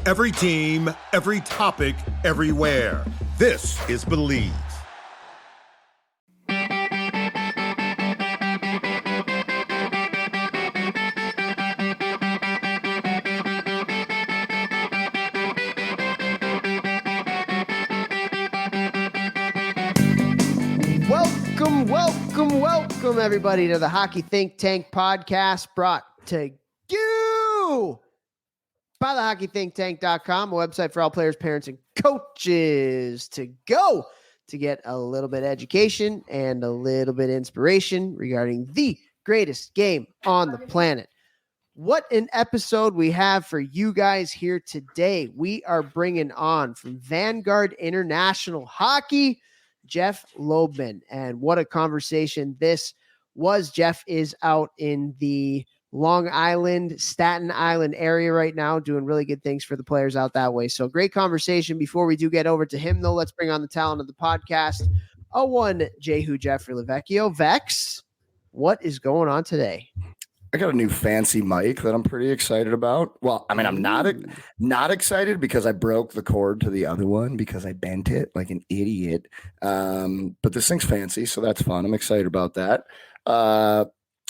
Every team, every topic, everywhere. This is Believe. Welcome everybody to the Hockey Think Tank podcast, brought to you by the hockeythinktank.com, a website for all players, parents, and coaches to go to get a little bit of education and a little bit of inspiration regarding the greatest game on the planet. What an episode we have for you guys here today. We are bringing on from Vanguard International Hockey, Jeff Lobman. And what a conversation this was. Jeff is out in the Long Island, Staten Island area right now, doing really good things for the players out that way. So great conversation. Before we do get over to him, though, let's bring on the talent of the podcast. One JAYHOO Jeffrey Lavecchio. Vex, what is going on today? I got a new fancy mic that I'm pretty excited about. Well, I mean, I'm not excited because I broke the cord to the other one because I bent it like an idiot. But this thing's fancy, so that's fun. I'm excited about that.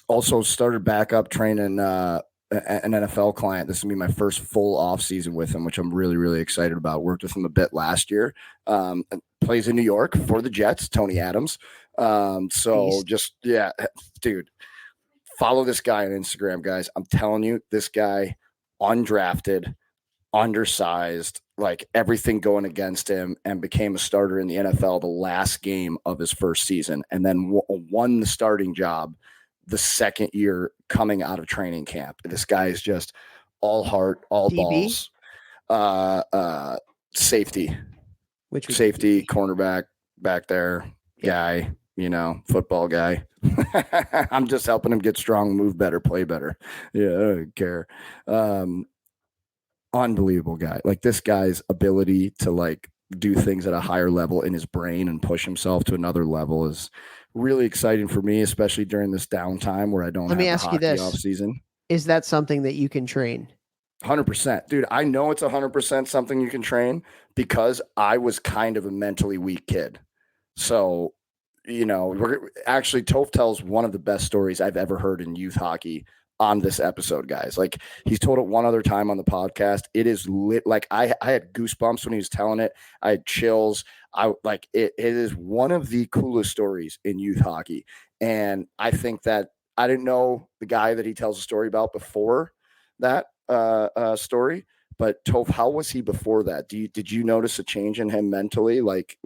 Also started back up training an NFL client. This will be my first full off season with him, which I'm really, really excited about. Worked with him a bit last year. Plays in New York for the Jets, Tony Adams. Dude. Follow this guy on Instagram, guys. I'm telling you, this guy, undrafted, undersized, like everything going against him, and became a starter in the NFL the last game of his first season, and then won the starting job the second year coming out of training camp. This guy is just all heart, all DB? Balls. Safety. Safety, cornerback, back there, guy, football guy. I'm just helping him get strong, move better, play better. Yeah, I don't care. Unbelievable guy. Like, this guy's ability to like do things at a higher level in his brain and push himself to another level is really exciting for me, especially during this downtime where I don't have the hockey off season. Is that something that you can train? 100%. Dude, I know it's 100% something you can train because I was kind of a mentally weak kid. So, Toph tells one of the best stories I've ever heard in youth hockey on this episode, guys. Like, he's told it one other time on the podcast. It is lit. Like, I had goosebumps when he was telling it. I had chills. It is one of the coolest stories in youth hockey. And I think that I didn't know the guy that he tells a story about before that story. But Toph, how was he before that? Did you notice a change in him mentally? Like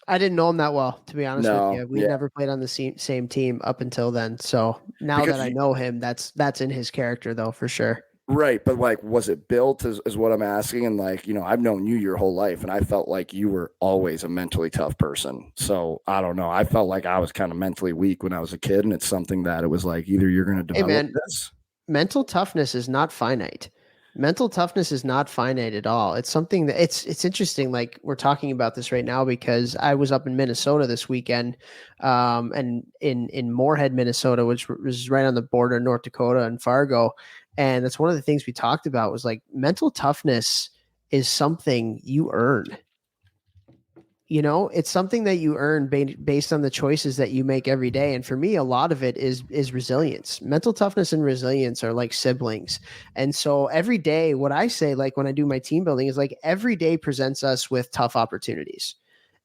I didn't know him that well, to be honest with you. We never played on the same team up until then. So now that I know him, that's in his character, though, for sure. Right. But like, was it built is what I'm asking? And like, I've known you your whole life, and I felt like you were always a mentally tough person. So I don't know. I felt like I was kind of mentally weak when I was a kid. And it's something that it was like, either you're going to develop this. Mental toughness is not finite. Mental toughness is not finite at all. It's something that it's interesting. Like, we're talking about this right now because I was up in Minnesota this weekend, and in Moorhead, Minnesota, which was right on the border of North Dakota and Fargo. And that's one of the things we talked about was like, mental toughness is something you earn. It's something that you earn based on the choices that you make every day. And for me, a lot of it is resilience. Mental toughness and resilience are like siblings. And so every day, what I say, like when I do my team building, is like every day presents us with tough opportunities.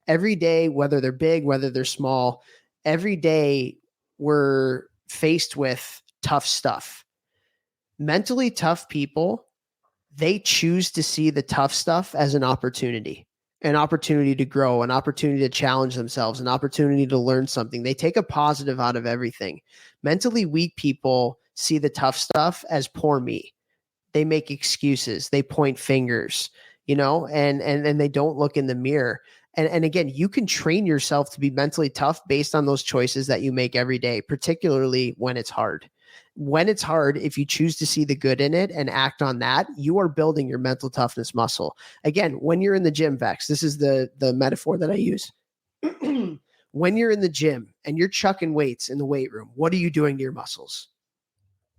Every day, whether they're big, whether they're small, every day we're faced with tough stuff. Mentally tough people, they choose to see the tough stuff as an opportunity to grow, an opportunity to challenge themselves, an opportunity to learn something. They take a positive out of everything. Mentally weak people see the tough stuff as poor me. They make excuses. They point fingers, and they don't look in the mirror. And again, you can train yourself to be mentally tough based on those choices that you make every day, particularly when it's hard. When it's hard, if you choose to see the good in it and act on that, you are building your mental toughness muscle. Again, when you're in the gym, Vex, this is the metaphor that I use. When you're in the gym and you're chucking weights in the weight room, what are you doing to your muscles?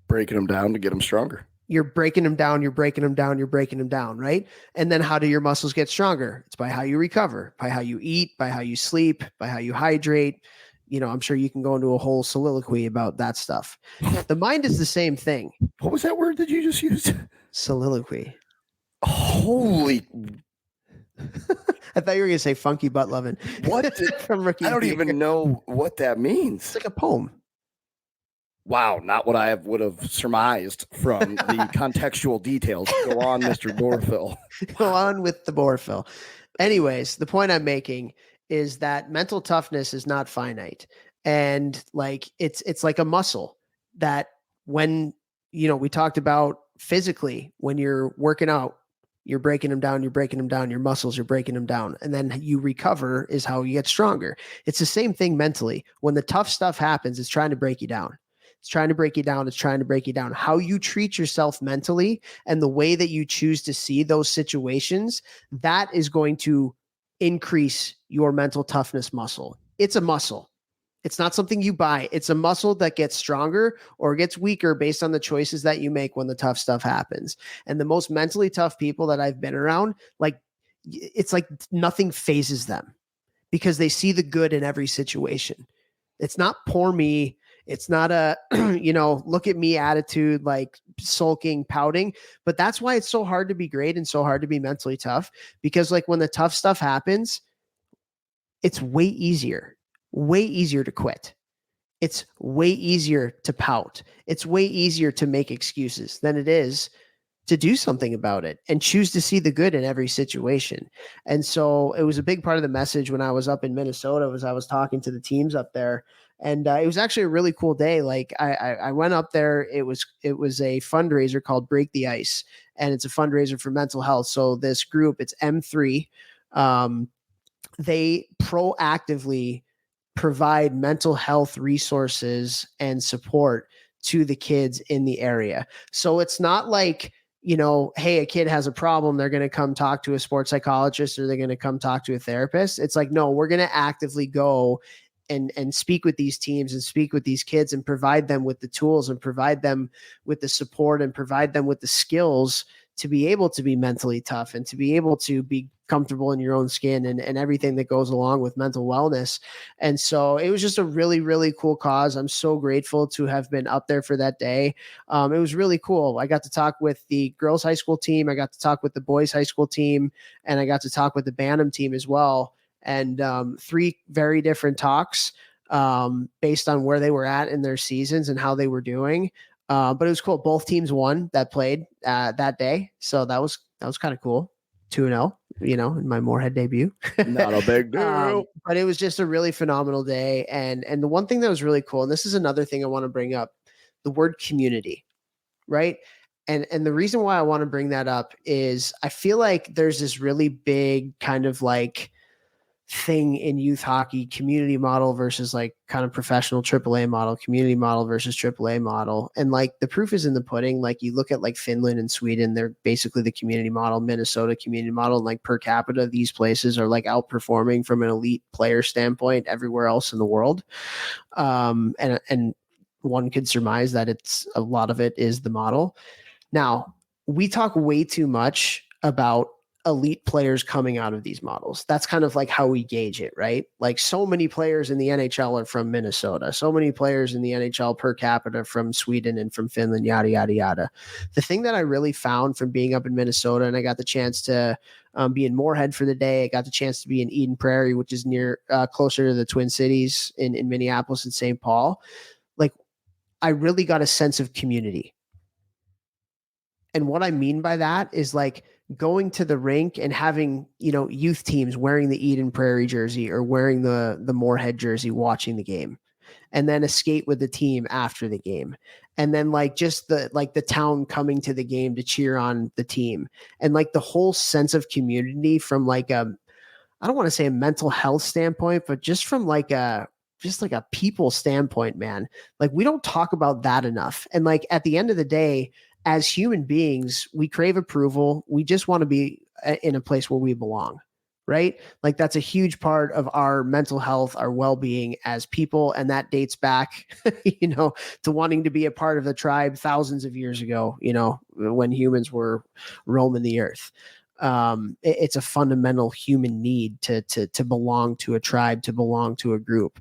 Breaking them down to get them stronger. You're breaking them down, you're breaking them down, you're breaking them down, right? And then how do your muscles get stronger? It's by how you recover, by how you eat, by how you sleep, by how you hydrate. I'm sure you can go into a whole soliloquy about that stuff. The mind is the same thing. What was that word that you just used? Soliloquy. Holy. I thought you were going to say funky butt loving. What? From Rookie I don't even know what that means. It's like a poem. Wow, not what I would have surmised from the contextual details. Go on, Mr. Borfill. Go on with the Borfill. Anyways, the point I'm making is that mental toughness is not finite. And like it's like a muscle that when we talked about physically, when you're working out, you're breaking them down, your muscles, you're breaking them down. And then you recover is how you get stronger. It's the same thing mentally. When the tough stuff happens, it's trying to break you down. It's trying to break you down. It's trying to break you down. How you treat yourself mentally and the way that you choose to see those situations, that is going to increase your mental toughness muscle. It's a muscle. It's not something you buy. It's a muscle that gets stronger or gets weaker based on the choices that you make when the tough stuff happens. And the most mentally tough people that I've been around, like it's like nothing phases them because they see the good in every situation. It's not poor me. It's not a, look at me attitude, like sulking, pouting, but that's why it's so hard to be great and so hard to be mentally tough because like when the tough stuff happens, it's way easier to quit. It's way easier to pout. It's way easier to make excuses than it is to do something about it and choose to see the good in every situation. And so it was a big part of the message when I was up in Minnesota was I was talking to the teams up there. And it was actually a really cool day. Like I went up there. It was a fundraiser called Break the Ice, and it's a fundraiser for mental health. So this group, it's M3. They proactively provide mental health resources and support to the kids in the area. So it's not like, hey, a kid has a problem, they're going to come talk to a sports psychologist or they're going to come talk to a therapist. It's like, no, we're going to actively go and speak with these teams and speak with these kids and provide them with the tools and provide them with the support and provide them with the skills to be able to be mentally tough and to be able to be comfortable in your own skin and everything that goes along with mental wellness. And so it was just a really, really cool cause. I'm so grateful to have been up there for that day. It was really cool. I got to talk with the girls' high school team. I got to talk with the boys' high school team, and I got to talk with the Bantam team as well. And 3 very different talks based on where they were at in their seasons and how they were doing. But it was cool. Both teams won that played that day. So that was kind of cool. 2-0, in my Moorhead debut. Not a big deal. But it was just a really phenomenal day. And the one thing that was really cool, and this is another thing I want to bring up, the word community, right? And the reason why I want to bring that up is I feel like there's this really big kind of like thing in youth hockey, community model versus like kind of professional AAA model, community model versus AAA model. And like the proof is in the pudding. Like you look at like Finland and Sweden, they're basically the community model, Minnesota community model, and like per capita, these places are like outperforming from an elite player standpoint everywhere else in the world. And one could surmise that it's a lot of it is the model. Now, we talk way too much about elite players coming out of these models. That's kind of like how we gauge it, right? Like so many players in the NHL are from Minnesota. So many players in the NHL per capita from Sweden and from Finland, yada, yada, yada. The thing that I really found from being up in Minnesota, and I got the chance to be in Moorhead for the day. I got the chance to be in Eden Prairie, which is near closer to the Twin Cities in Minneapolis and St. Paul. Like I really got a sense of community. And what I mean by that is like going to the rink and having, youth teams wearing the Eden Prairie jersey or wearing the Moorhead jersey, watching the game, and then a skate with the team after the game. And then like just the town coming to the game to cheer on the team, and like the whole sense of community from like I don't want to say a mental health standpoint, but just from like a people standpoint, man. Like we don't talk about that enough. And like at the end of the day, as human beings, we crave approval. We just want to be in a place where we belong, right? Like that's a huge part of our mental health, our well-being as people. And that dates back, to wanting to be a part of the tribe thousands of years ago, when humans were roaming the earth. It's a fundamental human need to belong to a tribe, to belong to a group.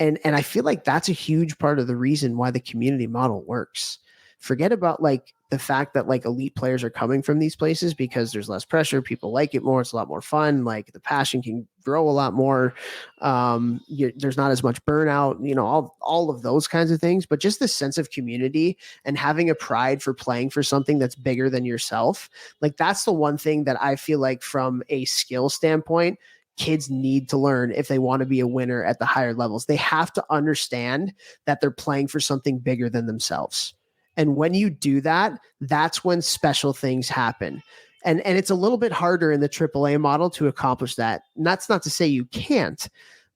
And I feel like that's a huge part of the reason why the community model works. Forget about like the fact that like elite players are coming from these places because there's less pressure. People like it more. It's a lot more fun. Like the passion can grow a lot more. There's not as much burnout, all of those kinds of things, but just the sense of community and having a pride for playing for something that's bigger than yourself. Like that's the one thing that I feel like from a skill standpoint, kids need to learn if they want to be a winner at the higher levels. They have to understand that they're playing for something bigger than themselves. And when you do that, that's when special things happen. And it's a little bit harder in the AAA model to accomplish that. And that's not to say you can't,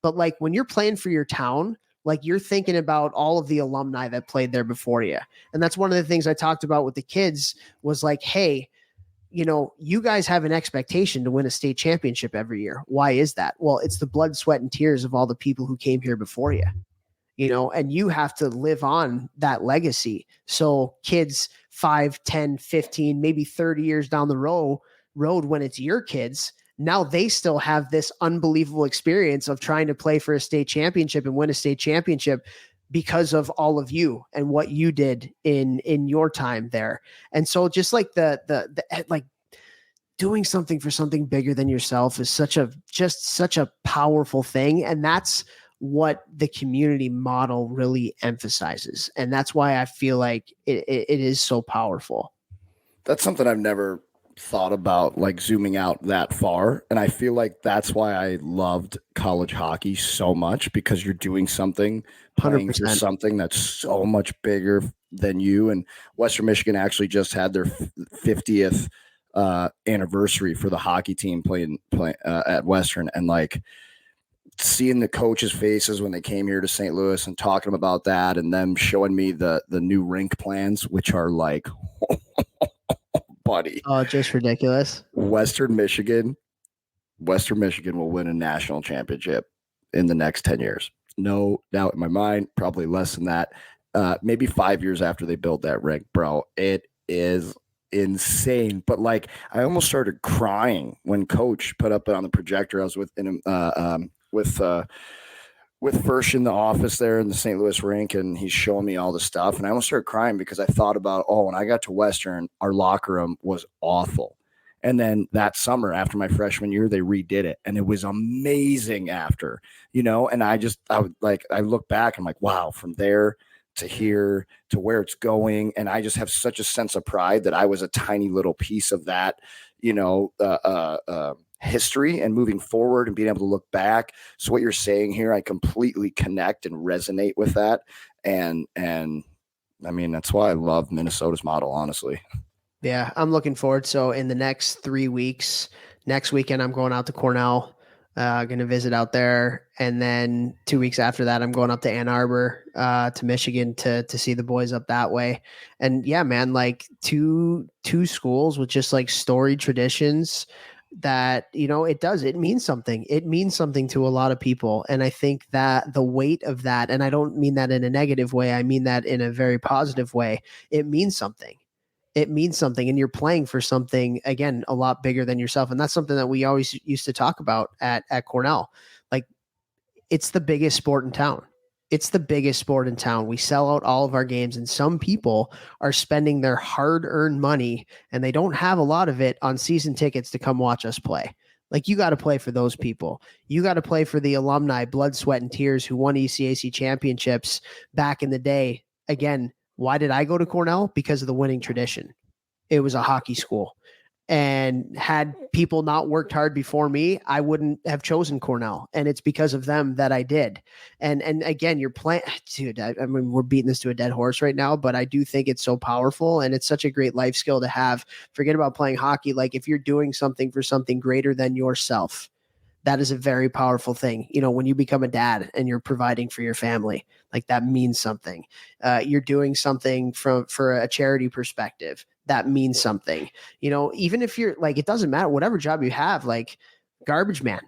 but like when you're playing for your town, like you're thinking about all of the alumni that played there before you. And that's one of the things I talked about with the kids was like, hey, you guys have an expectation to win a state championship every year. Why is that? Well, it's the blood, sweat, and tears of all the people who came here before you, and you have to live on that legacy. So kids 5, 10, 15, maybe 30 years down the road when it's your kids, now they still have this unbelievable experience of trying to play for a state championship and win a state championship because of all of you and what you did in your time there. And so just like the like doing something for something bigger than yourself is such a powerful thing. And that's what the community model really emphasizes. And that's why I feel like it is so powerful. That's something I've never thought about, like zooming out that far. And I feel like that's why I loved college hockey so much, because you're doing something, playing 100%. for something that's so much bigger than you. And Western Michigan actually just had their 50th anniversary for the hockey team playing at Western. And like seeing the coaches' faces when they came here to St. Louis and talking about that, and them showing me the new rink plans, which are like, buddy. Oh, just ridiculous. Western Michigan will win a national championship in the next 10 years. No doubt in my mind, probably less than that. Maybe 5 years after they built that rink, bro. It is insane. But like, I almost started crying when Coach put up on the projector. I was with Firsch in the office there in the St. Louis rink, and he's showing me all the stuff. And I almost started crying because I thought about, when I got to Western, our locker room was awful. And then that summer after my freshman year, they redid it, and it was amazing after, and I look back, I'm like, wow, from there to here to where it's going. And I just have such a sense of pride that I was a tiny little piece of that, history and moving forward and being able to look back. So what you're saying here, I completely connect and resonate with that. And I mean, that's why I love Minnesota's model, honestly. Yeah, I'm looking forward. So in the next 3 weeks, next weekend, I'm going out to Cornell, going to visit out there. And then 2 weeks after that, I'm going up to Ann Arbor, to Michigan to see the boys up that way. And yeah, man, like two schools with just like storied traditions that, it means something. It means something to a lot of people. And I think that the weight of that, and I don't mean that in a negative way, I mean that in a very positive way, it means something. It means something, and you're playing for something, again, a lot bigger than yourself. And that's something that we always used to talk about at Cornell. Like, it's the biggest sport in town. It's the biggest sport in town. We sell out all of our games, and some people are spending their hard-earned money, and they don't have a lot of it, on season tickets to come watch us play. Like, you got to play for those people. You got to play for the alumni, blood, sweat, and tears who won ECAC championships back in the day. Again, why did I go to Cornell? Because of the winning tradition. It was a hockey school. And had people not worked hard before me, I wouldn't have chosen Cornell. And it's because of them that I did. And again, you're playing, dude, I mean, we're beating this to a dead horse right now, but I do think it's so powerful, and it's such a great life skill to have. Forget about playing hockey. Like, if you're doing something for something greater than yourself, that is a very powerful thing. When you become a dad and you're providing for your family, like, that means something. You're doing something for a charity perspective, that means something. Even if you're like, it doesn't matter, whatever job you have, like, garbage man.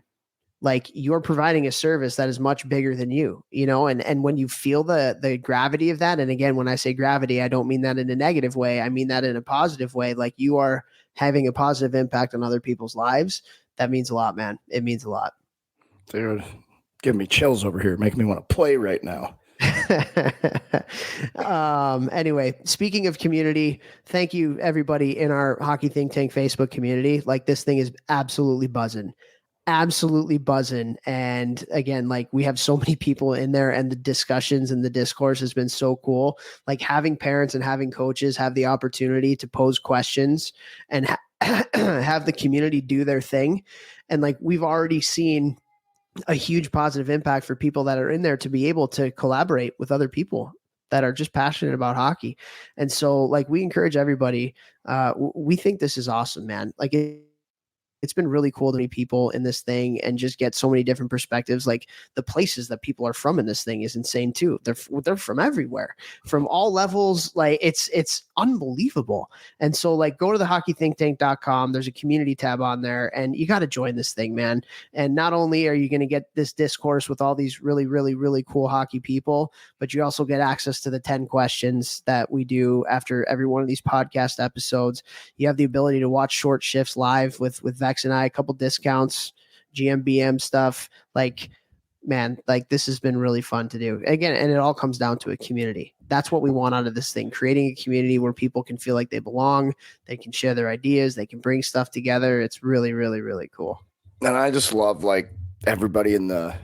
Like, you're providing a service that is much bigger than you, and when you feel the gravity of that, and again, when I say gravity, I don't mean that in a negative way. I mean that in a positive way. Like, you are having a positive impact on other people's lives. That means a lot, man. It means a lot. Dude, give me chills over here. Making me want to play right now. Anyway, speaking of community, thank you everybody in our Hockey Think Tank Facebook community. Like, this thing is absolutely buzzing. And again, like, we have so many people in there, and the discussions and the discourse has been so cool. Like, having parents and having coaches have the opportunity to pose questions and have the community do their thing. And like, we've already seen a huge positive impact for people that are in there to be able to collaborate with other people that are just passionate about hockey. And so, like, we encourage everybody. We think this is awesome, man. Like, it's been really cool to meet people in this thing and just get so many different perspectives. Like, the places that people are from in this thing is insane too. They're from everywhere, from all levels. Like, it's unbelievable. And so, like, go to the hockeythinktank.com. There's a community tab on there, and you got to join this thing, man. And not only are you going to get this discourse with all these really, really, really cool hockey people, but you also get access to the 10 questions that we do after every one of these podcast episodes. You have the ability to watch short shifts live with Vex and I, a couple discounts, GMBM stuff. Like, man, like, this has been really fun to do. Again, and it all comes down to a community. That's what we want out of this thing, creating a community where people can feel like they belong, they can share their ideas, they can bring stuff together. It's really, really, really cool. And I just love, like, everybody in the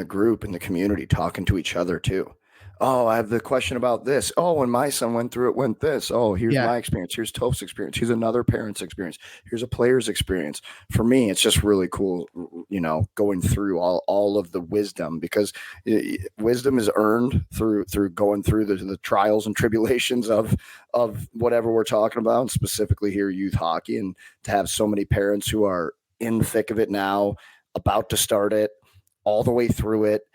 group, in the community, talking to each other too. Oh, I have the question about this. Oh, when my son went through it, went this. Oh, here's my experience. Here's Toph's experience. Here's another parent's experience. Here's a player's experience. For me, it's just really cool, going through all of the wisdom, because wisdom is earned through going through the trials and tribulations of whatever we're talking about, and specifically here, youth hockey, and to have so many parents who are in the thick of it now, about to start it, all the way through it,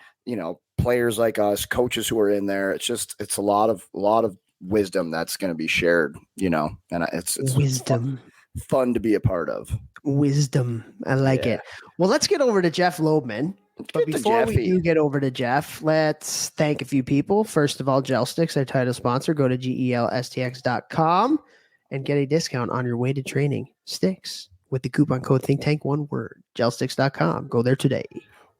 players like us, coaches who are in there. It's a lot of wisdom that's going to be shared, and it's wisdom fun to be a part of. Wisdom. I like it. Well, let's get over to Jeff Lobman. But before we do get over to Jeff, let's thank a few people. First of all, Gel Sticks, our title sponsor. Go to GELSTX.com and get a discount on your weighted training sticks with the coupon code ThinkTank, one word. GelSticks.com. Go there today.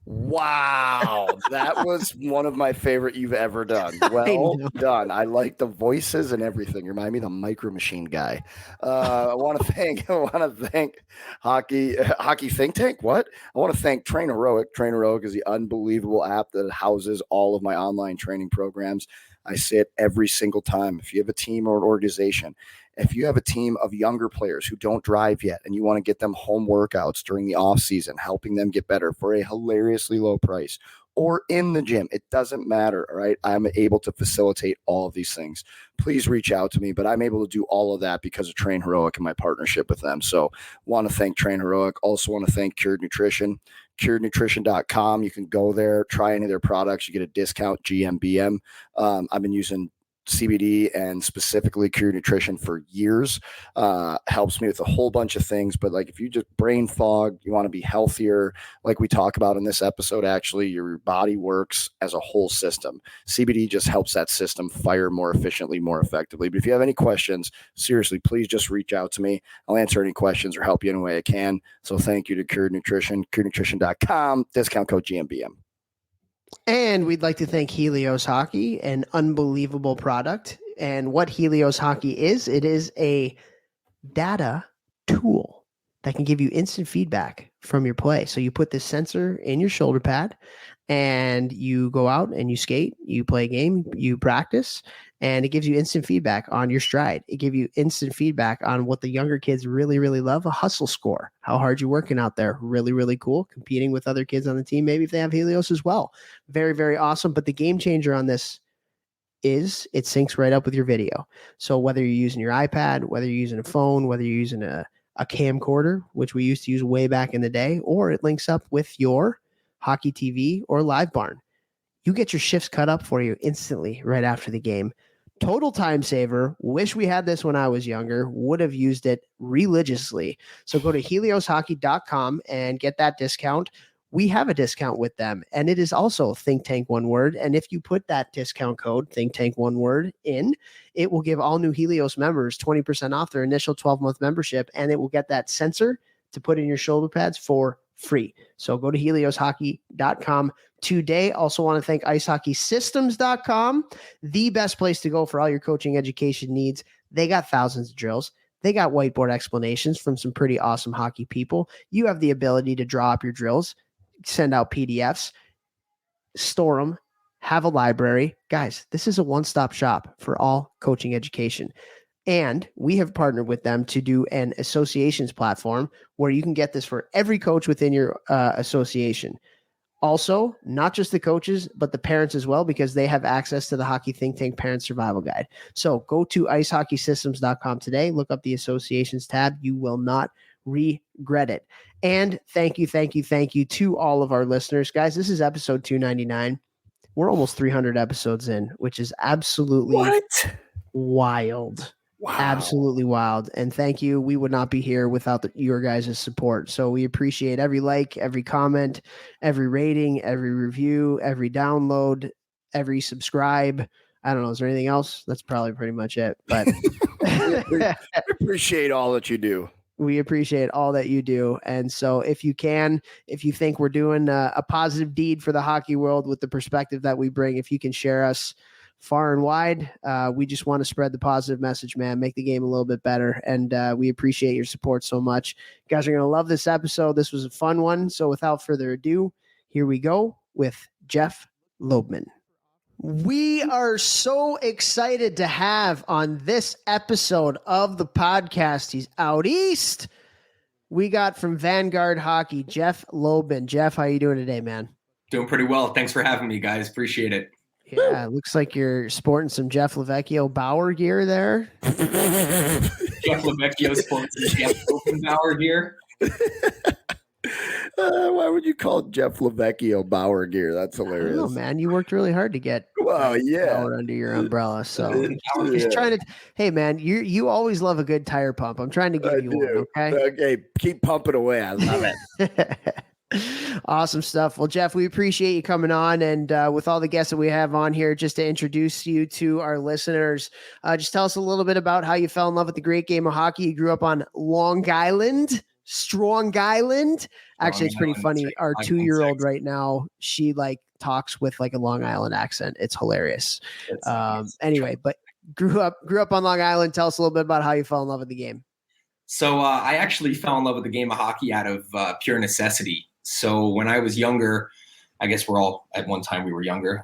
Wow, that was one of my favorite you've ever done. Well done. I like the voices and everything. You remind me of the Micro Machine guy. I want to thank Hockey Think Tank. What? I want to thank Train Heroic. Train Heroic is the unbelievable app that houses all of my online training programs. I say it every single time. If you have a team or an organization, if you have a team of younger players who don't drive yet and you want to get them home workouts during the off season, helping them get better for a hilariously low price, or in the gym, it doesn't matter. All right. I'm able to facilitate all of these things. Please reach out to me, but I'm able to do all of that because of Train Heroic and my partnership with them. So want to thank Train Heroic. Also want to thank Cured Nutrition, curednutrition.com. You can go there, try any of their products. You get a discount, GMBM. I've been using CBD and specifically Cured Nutrition for years. Helps me with a whole bunch of things, but like if you just brain fog, you want to be healthier, like we talk about in this episode, actually your body works as a whole system. CBD just helps that system fire more efficiently, more effectively. But if you have any questions, seriously, please just reach out to me. I'll answer any questions or help you in a way I can. So thank you to Cured Nutrition, curednutrition.com, discount code GMBM. And we'd like to thank Helios Hockey, an unbelievable product. And what Helios Hockey is, it is a data tool that can give you instant feedback from your play. So you put this sensor in your shoulder pad and you go out and you skate, you play a game, you practice, and it gives you instant feedback on your stride. It gives you instant feedback on what the younger kids really, really love, a hustle score, how hard you're working out there. Really, really cool. Competing with other kids on the team, maybe if they have Helios as well. Very, very awesome. But the game changer on this is it syncs right up with your video. So whether you're using your iPad, whether you're using a phone, whether you're using a camcorder, which we used to use way back in the day, or it links up with your Hockey TV or Live Barn, you get your shifts cut up for you instantly right after the game. Total time saver. Wish we had this when I was younger. Would have used it religiously. So go to helioshockey.com and get that discount. We have a discount with them, and it is also Think Tank one word. And if you put that discount code Think Tank one word in, it will give all new Helios members 20% off their initial 12-month membership, and it will get that sensor to put in your shoulder pads for free. So go to helioshockey.com today. Also want to thank icehockeysystems.com, the best place to go for all your coaching education needs. They got thousands of drills. They got whiteboard explanations from some pretty awesome hockey people. You have the ability to draw up your drills, send out PDFs, store them, have a library. Guys, this is a one-stop shop for all coaching education. And we have partnered with them to do an associations platform where you can get this for every coach within your association. Also, not just the coaches, but the parents as well, because they have access to the Hockey Think Tank Parent Survival Guide. So go to icehockeysystems.com today. Look up the associations tab. You will not regret it. And thank you to all of our listeners. Guys, this is episode 299. We're almost 300 episodes in, which is absolutely wild. Wow. Absolutely wild. And thank you. We would not be here without your guys' support. So we appreciate every like, every comment, every rating, every review, every download, every subscribe. I don't know. Is there anything else? That's probably pretty much it. But we appreciate all that you do. We appreciate all that you do. And so if you think we're doing a positive deed for the hockey world with the perspective that we bring, if you can share us far and wide, we just want to spread the positive message, man, make the game a little bit better. And we appreciate your support so much. You guys are going to love this episode. This was a fun one. So without further ado, here we go with Jeff Lobman. We are so excited to have on this episode of the podcast, he's out east. We got from Vanguard Hockey, Jeff Lobman. Jeff, how you doing today, man? Doing pretty well. Thanks for having me, guys. Appreciate it. Yeah, it looks like you're sporting some Jeff Lavecchio Bauer gear there. Jeff Lavecchio sporting some Jeff Bauer gear. Why would you call Jeff Lavecchio Bauer gear? That's hilarious. Oh man, you worked really hard to get Bauer under your umbrella. So just trying to. Hey man, you always love a good tire pump. I'm trying to give you one. Okay. Okay, keep pumping away. I love it. Awesome stuff. Well, Jeff, we appreciate you coming on, and with all the guests that we have on here, just to introduce you to our listeners, just tell us a little bit about how you fell in love with the great game of hockey. You grew up on Long Island, Strong Island. Actually, it's pretty funny. Our 2-year-old right now, she talks with a Long Island accent. It's hilarious. Anyway, but grew up on Long Island. Tell us a little bit about how you fell in love with the game. So I actually fell in love with the game of hockey out of pure necessity. So when I was younger, I guess we're all at one time we were younger.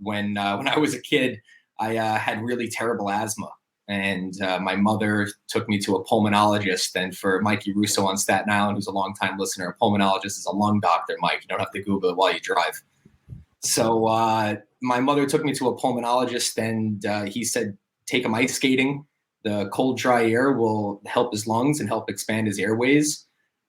When I was a kid, I had really terrible asthma, and my mother took me to a pulmonologist. And for Mikey Russo on Staten Island, who's a longtime listener, a pulmonologist is a lung doctor. Mike, you don't have to Google it while you drive. So my mother took me to a pulmonologist, and he said, take him ice skating. The cold, dry air will help his lungs and help expand his airways.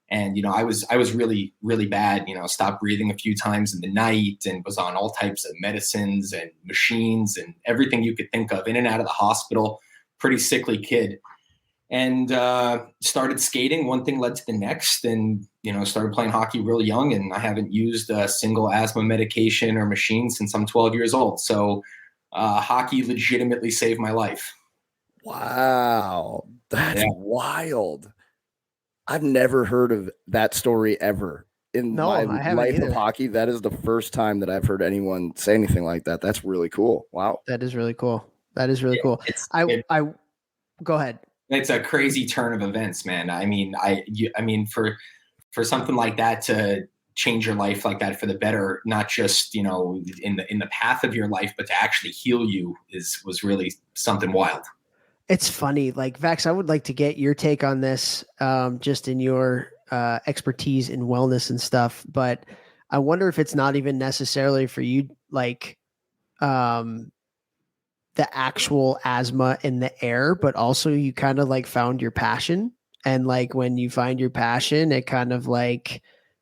And, I was really, really bad, stopped breathing a few times in the night and was on all types of medicines and machines and everything you could think of, in and out of the hospital, pretty sickly kid. And started skating. One thing led to the next, and, started playing hockey real young. And I haven't used a single asthma medication or machine since I'm 12 years old. So hockey legitimately saved my life. Wow. That's wild. I've never heard of that story ever in my life of hockey. That is the first time that I've heard anyone say anything like that. That's really cool. Wow. That is really cool. Cool. I go ahead. It's a crazy turn of events, man. I mean, for something like that to change your life like that for the better, not just, in the path of your life, but to actually heal you was really something wild. It's funny, Vex, I would like to get your take on this, just in your expertise in wellness and stuff. But I wonder if it's not even necessarily for you, the actual asthma in the air, but also you kind of found your passion. And when you find your passion, it kind of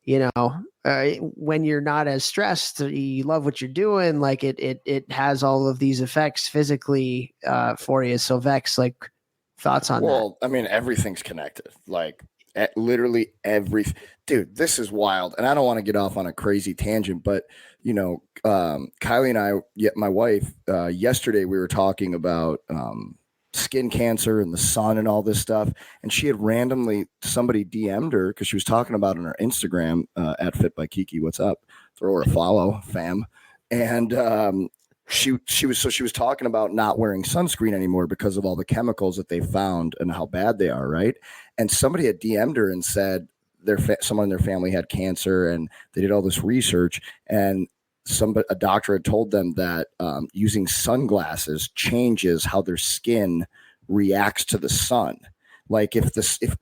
when you're not as stressed, you love what you're doing. Like it has all of these effects physically for you. So Vex, like thoughts on that? Well, I mean, everything's connected. Like literally every dude. This is wild, and I don't want to get off on a crazy tangent, but Kylie and I, my wife, yesterday we were talking about skin cancer and the sun and all this stuff, and she had randomly somebody DM'd her because she was talking about it on her Instagram at Fit by Kiki. What's up? Throw her a follow, fam. And she was talking about not wearing sunscreen anymore because of all the chemicals that they found and how bad they are, right? And somebody had DM'd her and said someone in their family had cancer, and they did all this research, and a doctor had told them that using sunglasses changes how their skin reacts to the sun. Like if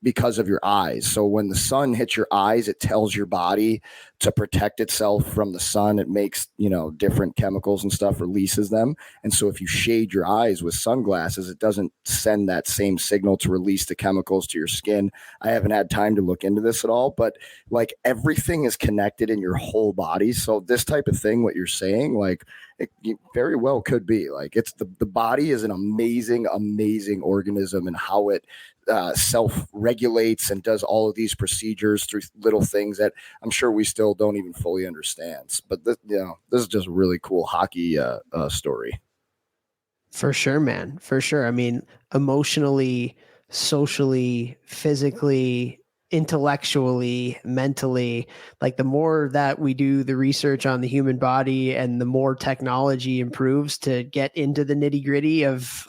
because of your eyes. So when the sun hits your eyes, it tells your body to protect itself from the sun. It makes, different chemicals and stuff, releases them. And so if you shade your eyes with sunglasses, it doesn't send that same signal to release the chemicals to your skin. I haven't had time to look into this at all, but like everything is connected in your whole body. So this type of thing, what you're saying, like it very well could be like the body is an amazing, amazing organism, and how it self-regulates and does all of these procedures through little things that I'm sure we still don't even fully understand. But this is just a really cool hockey story. For sure, man. For sure. I mean, emotionally, socially, physically, intellectually, mentally, like the more that we do the research on the human body and the more technology improves to get into the nitty gritty of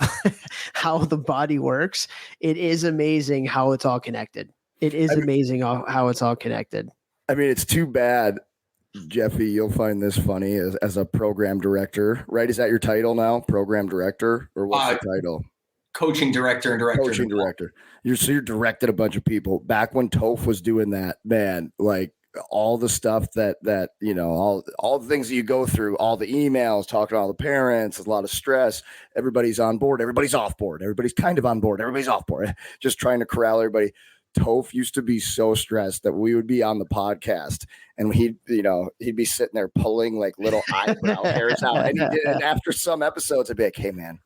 how the body works, it is amazing how it's all connected. It is amazing how it's all connected. I mean, it's too bad, Jeffy, you'll find this funny as a program director, right? Is that your title now? Program director, or what's the title? Coaching director and director. Coaching director. You're directed a bunch of people. Back when Toph was doing that, man, like all the stuff that all the things that you go through, all the emails, talking to all the parents, a lot of stress. Everybody's on board. Everybody's off board. Everybody's kind of on board. Everybody's off board. Just trying to corral everybody. Toph used to be so stressed that we would be on the podcast and he'd be sitting there pulling like little eyebrow hairs out. And after some episodes, I'd be like, hey man,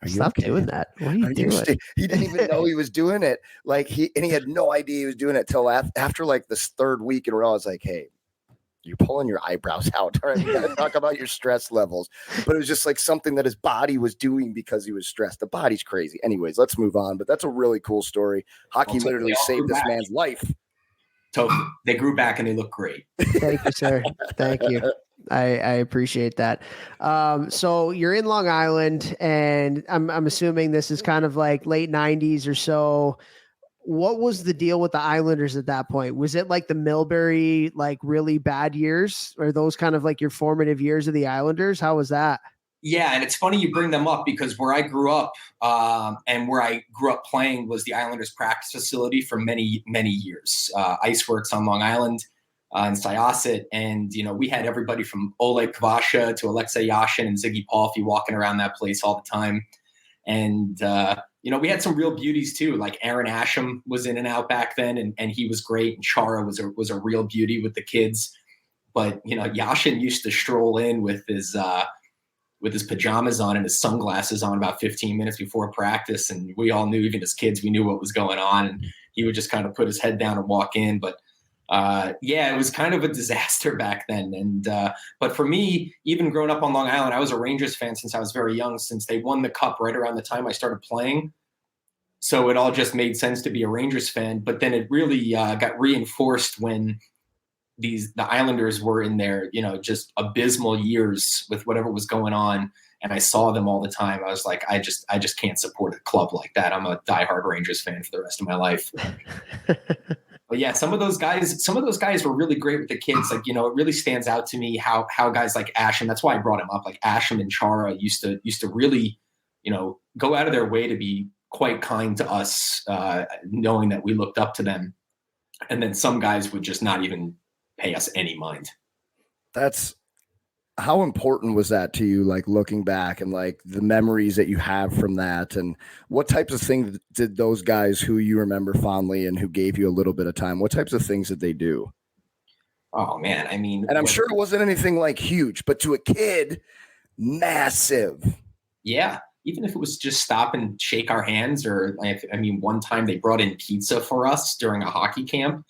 stop doing that. What are you doing? He didn't even know he was doing it. Like he had no idea he was doing it till after like this third week in a row. I was like, hey, you're pulling your eyebrows out. All right, we got to talk about your stress levels. But it was just like something that his body was doing because he was stressed. The body's crazy. Anyways, let's move on. But that's a really cool story. Hockey literally saved this man's life. So they grew back and they look great. Thank you, sir. Thank you. I appreciate that. So you're in Long Island, and I'm assuming this is kind of like late 90s or so. What was the deal with the Islanders at that point? Was it like the Milbury, like really bad years, or those kind of like your formative years of the Islanders? How was that? Yeah, and it's funny you bring them up because where I grew up and where I grew up playing was the Islanders practice facility for many, many years. Iceworks on Long Island in Syosset. And, we had everybody from Oleg Kvasha to Alexei Yashin and Ziggy Palffy walking around that place all the time. And, we had some real beauties too. Like Aaron Asham was in and out back then, and he was great. And Chara was a real beauty with the kids. But, Yashin used to stroll in with his pajamas on and his sunglasses on about 15 minutes before practice. And we all knew, even as kids, we knew what was going on. And he would just kind of put his head down and walk in. But it was kind of a disaster back then. And but for me, even growing up on Long Island, I was a Rangers fan since I was very young, since they won the cup right around the time I started playing. So it all just made sense to be a Rangers fan. But then it really got reinforced when the Islanders were in their, just abysmal years with whatever was going on. And I saw them all the time. I was like, I just can't support a club like that. I'm a diehard Rangers fan for the rest of my life. But yeah, some of those guys were really great with the kids. Like, it really stands out to me how guys like Asham, that's why I brought him up. Like Asham and Chara used to really, go out of their way to be quite kind to us, knowing that we looked up to them. And then some guys would just not even pay us any mind. That's how important was that to you? Like looking back and like the memories that you have from that, and what types of things did those guys who you remember fondly and who gave you a little bit of time, what types of things did they do? Oh man, I mean, And I'm sure it wasn't anything like huge, but to a kid, massive. yeah, even if it was just stop and shake our hands, or I mean, one time they brought in pizza for us during a hockey camp.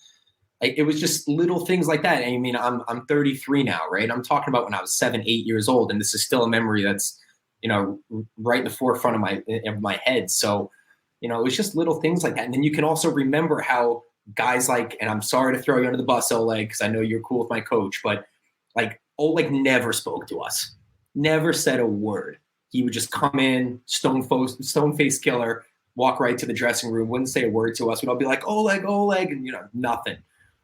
Like, it was just little things like that. I mean, I'm 33 now, right? I'm talking about when I was 7, 8 years old, and this is still a memory that's, right in the forefront of my head. So, it was just little things like that. And then you can also remember how guys like, and I'm sorry to throw you under the bus, Oleg, because I know you're cool with my coach, but like Oleg never spoke to us, never said a word. He would just come in, stone face killer, walk right to the dressing room, wouldn't say a word to us. We'd all be like, Oleg, and nothing.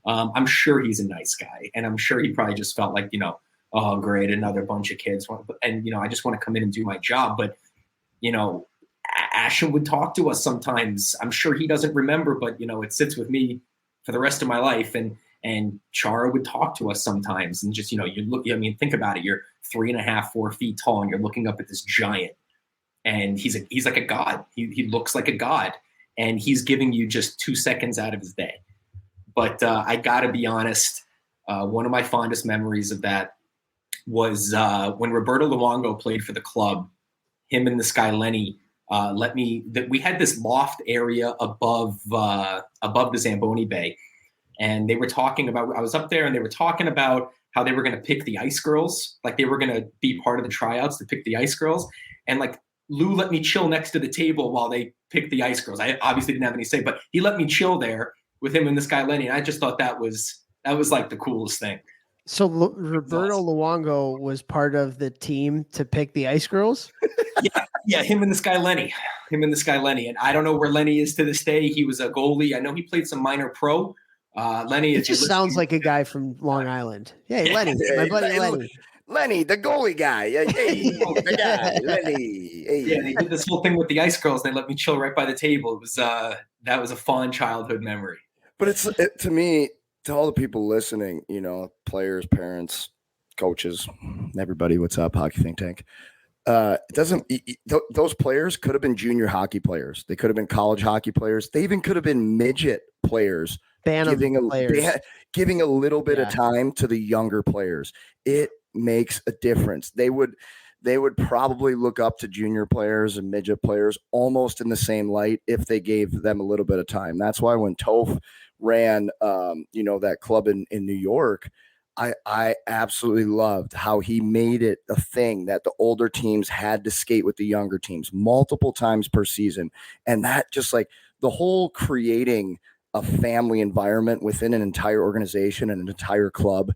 I'm sure he's a nice guy, and I'm sure he probably just felt like, oh, great, another bunch of kids. And, I just want to come in and do my job. But, Ashton would talk to us sometimes. I'm sure he doesn't remember, but, it sits with me for the rest of my life. And Chara would talk to us sometimes. And just, you look, think about it. You're 3.5, 4 feet tall, and you're looking up at this giant. And he's like a god. He looks like a god. And he's giving you just 2 seconds out of his day. But I got to be honest, one of my fondest memories of that was when Roberto Luongo played for the club. Him and this guy Lenny we had this loft area above the Zamboni Bay, and they were talking about. I was up there, and they were talking about how they were going to pick the Ice Girls, like they were going to be part of the tryouts to pick the Ice Girls, and like Lou let me chill next to the table while they picked the Ice Girls. I obviously didn't have any say, but he let me chill there with him and this guy Lenny, and I just thought that was like the coolest thing. So Roberto Luongo was part of the team to pick the Ice Girls? Yeah, him and this guy Lenny. And I don't know where Lenny is to this day. He was a goalie. I know he played some minor pro. Lenny, it just sounds like a guy from Long Island. Hey, Lenny, my buddy Lenny. Lenny, the goalie guy. Hey, the guy, Lenny. Hey. Yeah, they did this whole thing with the Ice Girls. They let me chill right by the table. It was that was a fun childhood memory. But to me, to all the people listening, players, parents, coaches, everybody, what's up, Hockey Think Tank? It doesn't. Those players could have been junior hockey players. They could have been college hockey players. They even could have been midget players. Giving a little bit of time to the younger players. It makes a difference. They would probably look up to junior players and midget players almost in the same light if they gave them a little bit of time. That's why when Toph ran, that club in New York, I absolutely loved how he made it a thing that the older teams had to skate with the younger teams multiple times per season. And that just like the whole creating a family environment within an entire organization and an entire club,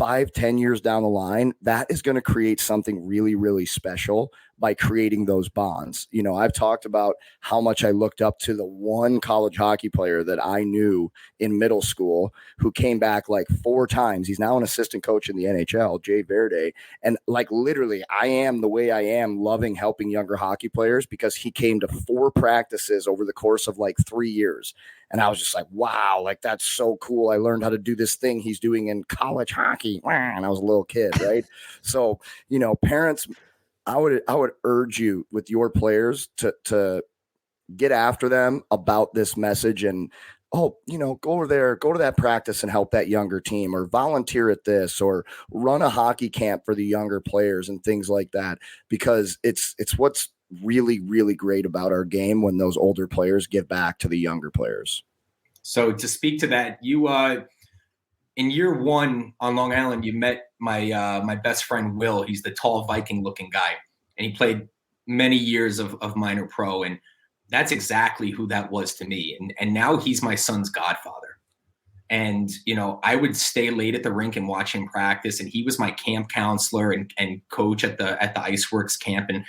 5-10 years down the line, that is going to create something really, really special by creating those bonds. I've talked about how much I looked up to the one college hockey player that I knew in middle school who came back like 4 times. He's now an assistant coach in the NHL, Jay Verde. And like literally, I am the way I am loving helping younger hockey players because he came to 4 practices over the course of like 3 years. And I was just like, wow, like that's so cool. I learned how to do this thing he's doing in college hockey. And I was a little kid, right? So, parents, I would urge you with your players to get after them about this message and, go over there, go to that practice and help that younger team, or volunteer at this, or run a hockey camp for the younger players and things like that, because it's what's really, really great about our game when those older players give back to the younger players. So to speak to that, you in year 1 on Long Island, you met my best friend Will. He's the tall Viking looking guy, and he played many years of minor pro, and that's exactly who that was to me. And now he's my son's godfather. And I would stay late at the rink and watch him practice, and he was my camp counselor and coach at the Iceworks camp, and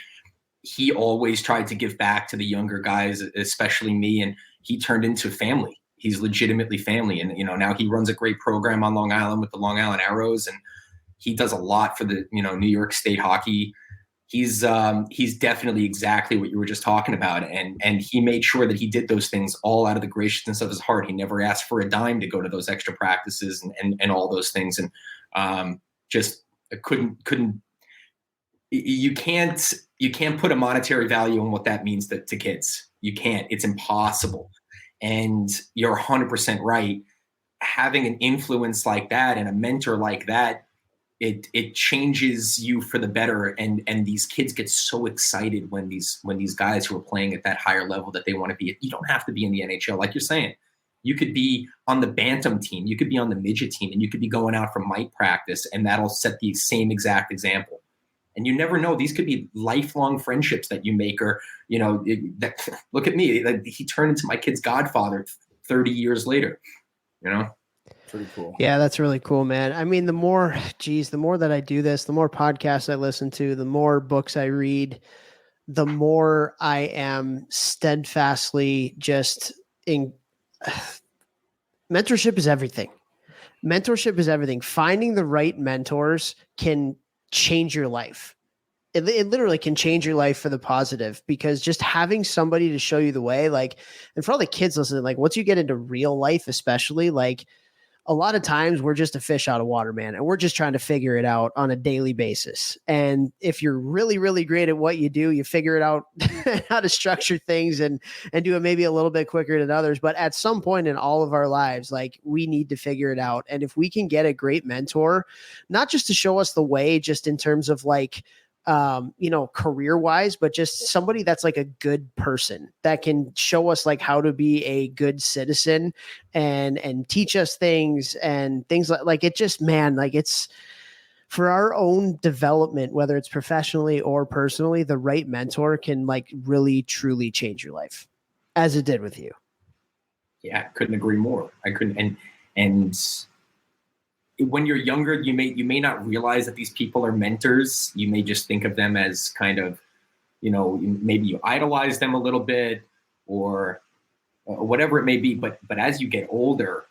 he always tried to give back to the younger guys, especially me, and he turned into family. He's legitimately family. And, now he runs a great program on Long Island with the Long Island Arrows, and he does a lot for the, New York State hockey. He's definitely exactly what you were just talking about. And he made sure that he did those things all out of the graciousness of his heart. He never asked for a dime to go to those extra practices and all those things. And just couldn't, you can't put a monetary value on what that means to kids. You can't. It's impossible. And you're 100% right. having an influence like that and a mentor like that, it changes you for the better. And these kids get so excited when these guys who are playing at that higher level that they want to be. You don't have to be in the NHL, like you're saying. You could be on the bantam team, you could be on the midget team, and you could be going out for mite practice, and that'll set the same exact example. And you never know; these could be lifelong friendships that you make. Or look at me; he turned into my kid's godfather 30 years later. Pretty cool. Yeah, that's really cool, man. I mean, the more that I do this, the more podcasts I listen to, the more books I read, the more I am steadfastly just in. Mentorship is everything. Mentorship is everything. Finding the right mentors can change your life. It literally can change your life for the positive, because just having somebody to show you the way, and for all the kids listening, once you get into real life, especially, a lot of times we're just a fish out of water, man. And we're just trying to figure it out on a daily basis. And if you're really, really great at what you do, you figure it out how to structure things and do it maybe a little bit quicker than others. But at some point in all of our lives, we need to figure it out. And if we can get a great mentor, not just to show us the way, just in terms of career wise, but just somebody that's a good person that can show us how to be a good citizen and teach us things and things like it just, man, it's for our own development, whether it's professionally or personally, the right mentor can really truly change your life, as it did with you. Yeah, couldn't agree more. I couldn't. And when you're younger, you may not realize that these people are mentors. You may just think of them as kind of, maybe you idolize them a little bit or whatever it may be. But as you get older,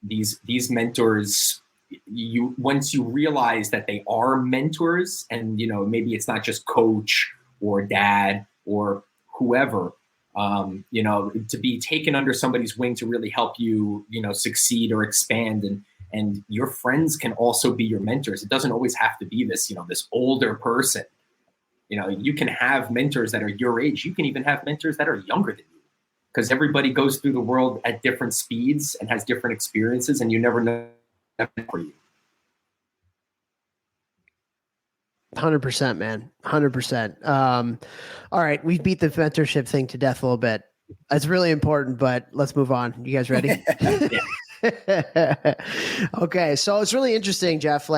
these mentors, once you realize that they are mentors, and maybe it's not just coach or dad or whoever, to be taken under somebody's wing to really help you, succeed or expand. And your friends can also be your mentors. It doesn't always have to be this, this older person. You can have mentors that are your age. You can even have mentors that are younger than you, because everybody goes through the world at different speeds and has different experiences, and you never know for you. 100%, man. 100%. All right. We beat the mentorship thing to death a little bit. It's really important, but let's move on. You guys ready? Yeah. Okay. So it's really interesting, Jeff.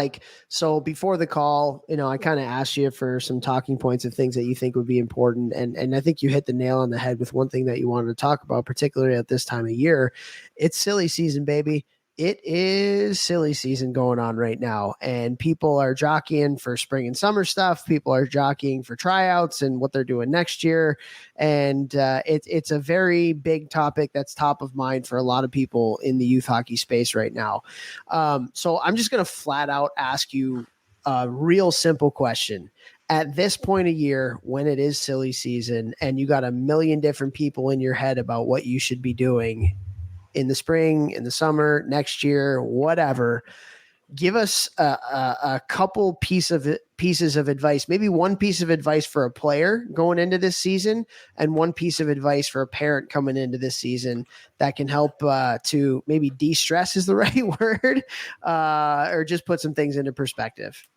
So before the call, I kind of asked you for some talking points of things that you think would be important. And I think you hit the nail on the head with one thing that you wanted to talk about, particularly at this time of year. It's silly season, baby. It is silly season going on right now, and people are jockeying for spring and summer stuff. People are jockeying for tryouts and what they're doing next year. And it's a very big topic that's top of mind for a lot of people in the youth hockey space right now. So I'm just going to flat out ask you a real simple question. At this point of year, when it is silly season and you got a million different people in your head about what you should be doing in the spring, in the summer, next year, whatever, give us a couple pieces of advice, maybe one piece of advice for a player going into this season and one piece of advice for a parent coming into this season that can help to maybe de-stress is the right word, or just put some things into perspective.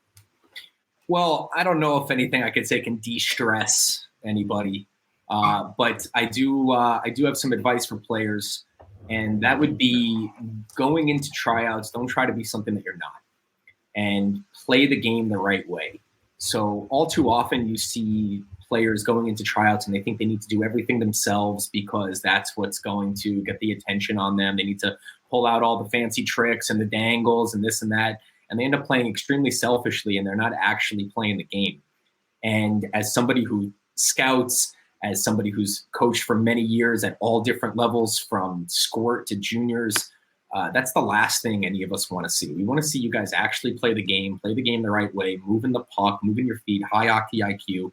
Well, I don't know if anything I could say can de-stress anybody, but I do have some advice for players. And that would be going into tryouts. Don't try to be something that you're not, and play the game the right way. So all too often you see players going into tryouts and they think they need to do everything themselves because that's what's going to get the attention on them. They need to pull out all the fancy tricks and the dangles and this and that. And they end up playing extremely selfishly, and they're not actually playing the game. And as somebody who scouts, as somebody who's coached for many years at all different levels, from squirt to juniors, that's the last thing any of us want to see. We want to see you guys actually play the game the right way, moving the puck, moving your feet, high hockey IQ.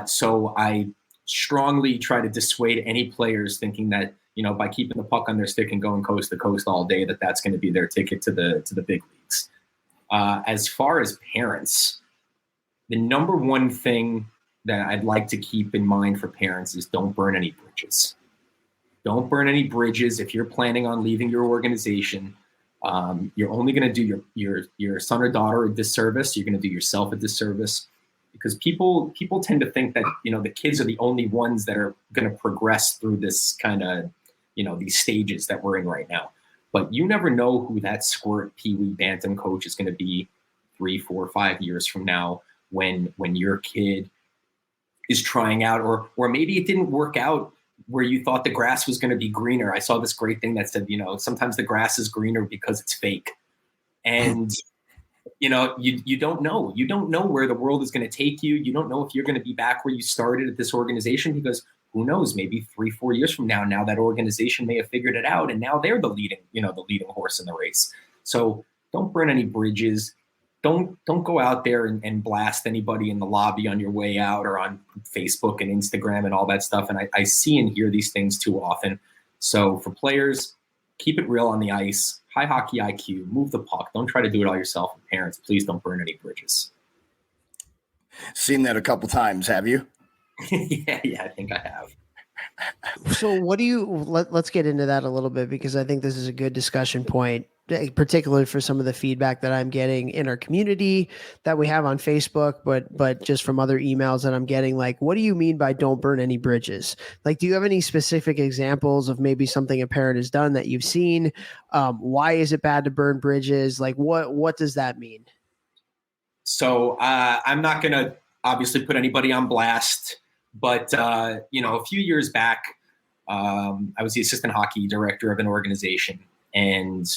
So I strongly try to dissuade any players thinking that, by keeping the puck on their stick and going coast to coast all day, that's going to be their ticket to the big leagues. As far as parents, the number one thing that I'd like to keep in mind for parents is don't burn any bridges. Don't burn any bridges. If you're planning on leaving your organization, You're only going to do your son or daughter a disservice. You're going to do yourself a disservice, because people tend to think that, the kids are the only ones that are going to progress through this kind of, these stages that we're in right now. But you never know who that squirt Pee-wee Bantam coach is going to be 3, 4, 5 years from now, when your kid is trying out, or maybe it didn't work out where you thought the grass was going to be greener. I saw this great thing that said, sometimes the grass is greener because it's fake. And, you don't know. You don't know where the world is going to take you. You don't know if you're going to be back where you started at this organization, because who knows, maybe 3, 4 years from now that organization may have figured it out, and now they're the leading horse in the race. So don't burn any bridges. Don't go out there and blast anybody in the lobby on your way out, or on Facebook and Instagram and all that stuff. And I see and hear these things too often. So for players, keep it real on the ice. High hockey IQ, move the puck. Don't try to do it all yourself. And parents, please don't burn any bridges. Seen that a couple times, have you? yeah, I think I have. So what do you, let's get into that a little bit, because I think this is a good discussion point, particularly for some of the feedback that I'm getting in our community that we have on Facebook, but just from other emails that I'm getting. Like, what do you mean by don't burn any bridges? Like, do you have any specific examples of maybe something a parent has done that you've seen? Why is it bad to burn bridges? Like, what does that mean? So I'm not going to obviously put anybody on blast, but a few years back, I was the assistant hockey director of an organization, and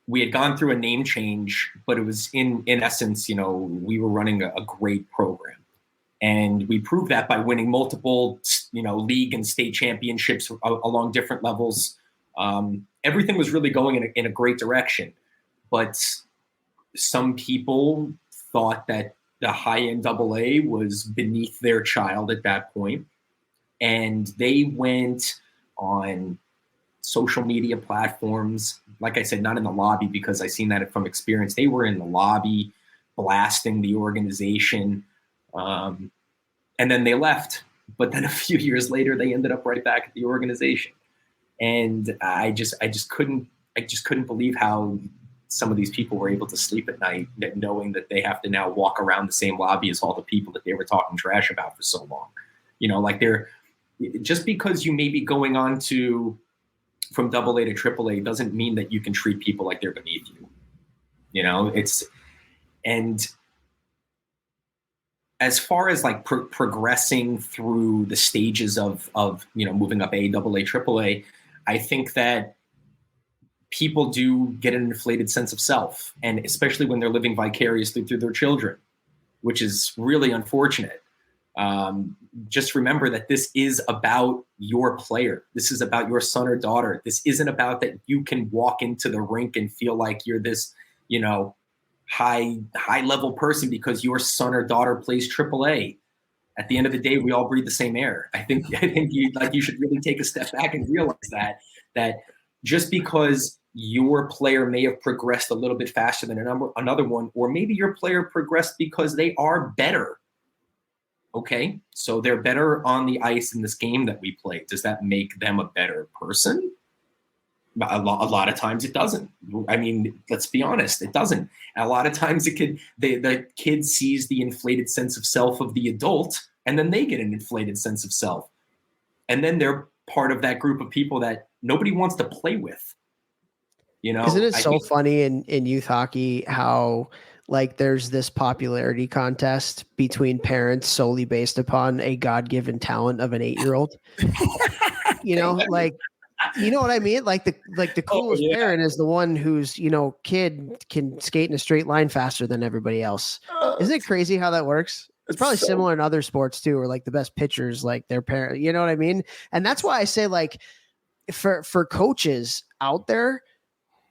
we had gone through a name change, but it was in essence, we were running a great program, and we proved that by winning multiple, league and state championships along different levels. Everything was really going in a great direction, but some people thought that the high-end AA was beneath their child at that point, and they went on social media platforms. Like I said, not in the lobby, because I seen that from experience. They were in the lobby blasting the organization, and then they left. But then a few years later, they ended up right back at the organization, and I just couldn't believe how some of these people were able to sleep at night, knowing that they have to now walk around the same lobby as all the people that they were talking trash about for so long. Like, they're just because you may be going on from AA to AAA doesn't mean that you can treat people like they're beneath you. And as far as like progressing through the stages of moving up AA, AAA, I think that people do get an inflated sense of self, and especially when they're living vicariously through their children, which is really unfortunate. Just remember that this is about your player. This is about your son or daughter. This isn't about that you can walk into the rink and feel like you're this, high level person because your son or daughter plays AAA. At the end of the day, we all breathe the same air. I think you should really take a step back and realize that just because your player may have progressed a little bit faster than another one, or maybe your player progressed because they are better. Okay, so they're better on the ice in this game that we play. Does that make them a better person? A lot of times it doesn't. I mean, let's be honest, it doesn't. And a lot of times the kid sees the inflated sense of self of the adult, and then they get an inflated sense of self. And then they're part of that group of people that nobody wants to play with. Isn't it so funny in youth hockey how like there's this popularity contest between parents solely based upon a God-given talent of an 8-year-old? Like, you know what I mean? Like the coolest parent is the one whose, kid can skate in a straight line faster than everybody else. Isn't it crazy how that works? It's probably similar in other sports too, or like the best pitchers, like their parent, you know what I mean? And that's why I say, like, for coaches out there,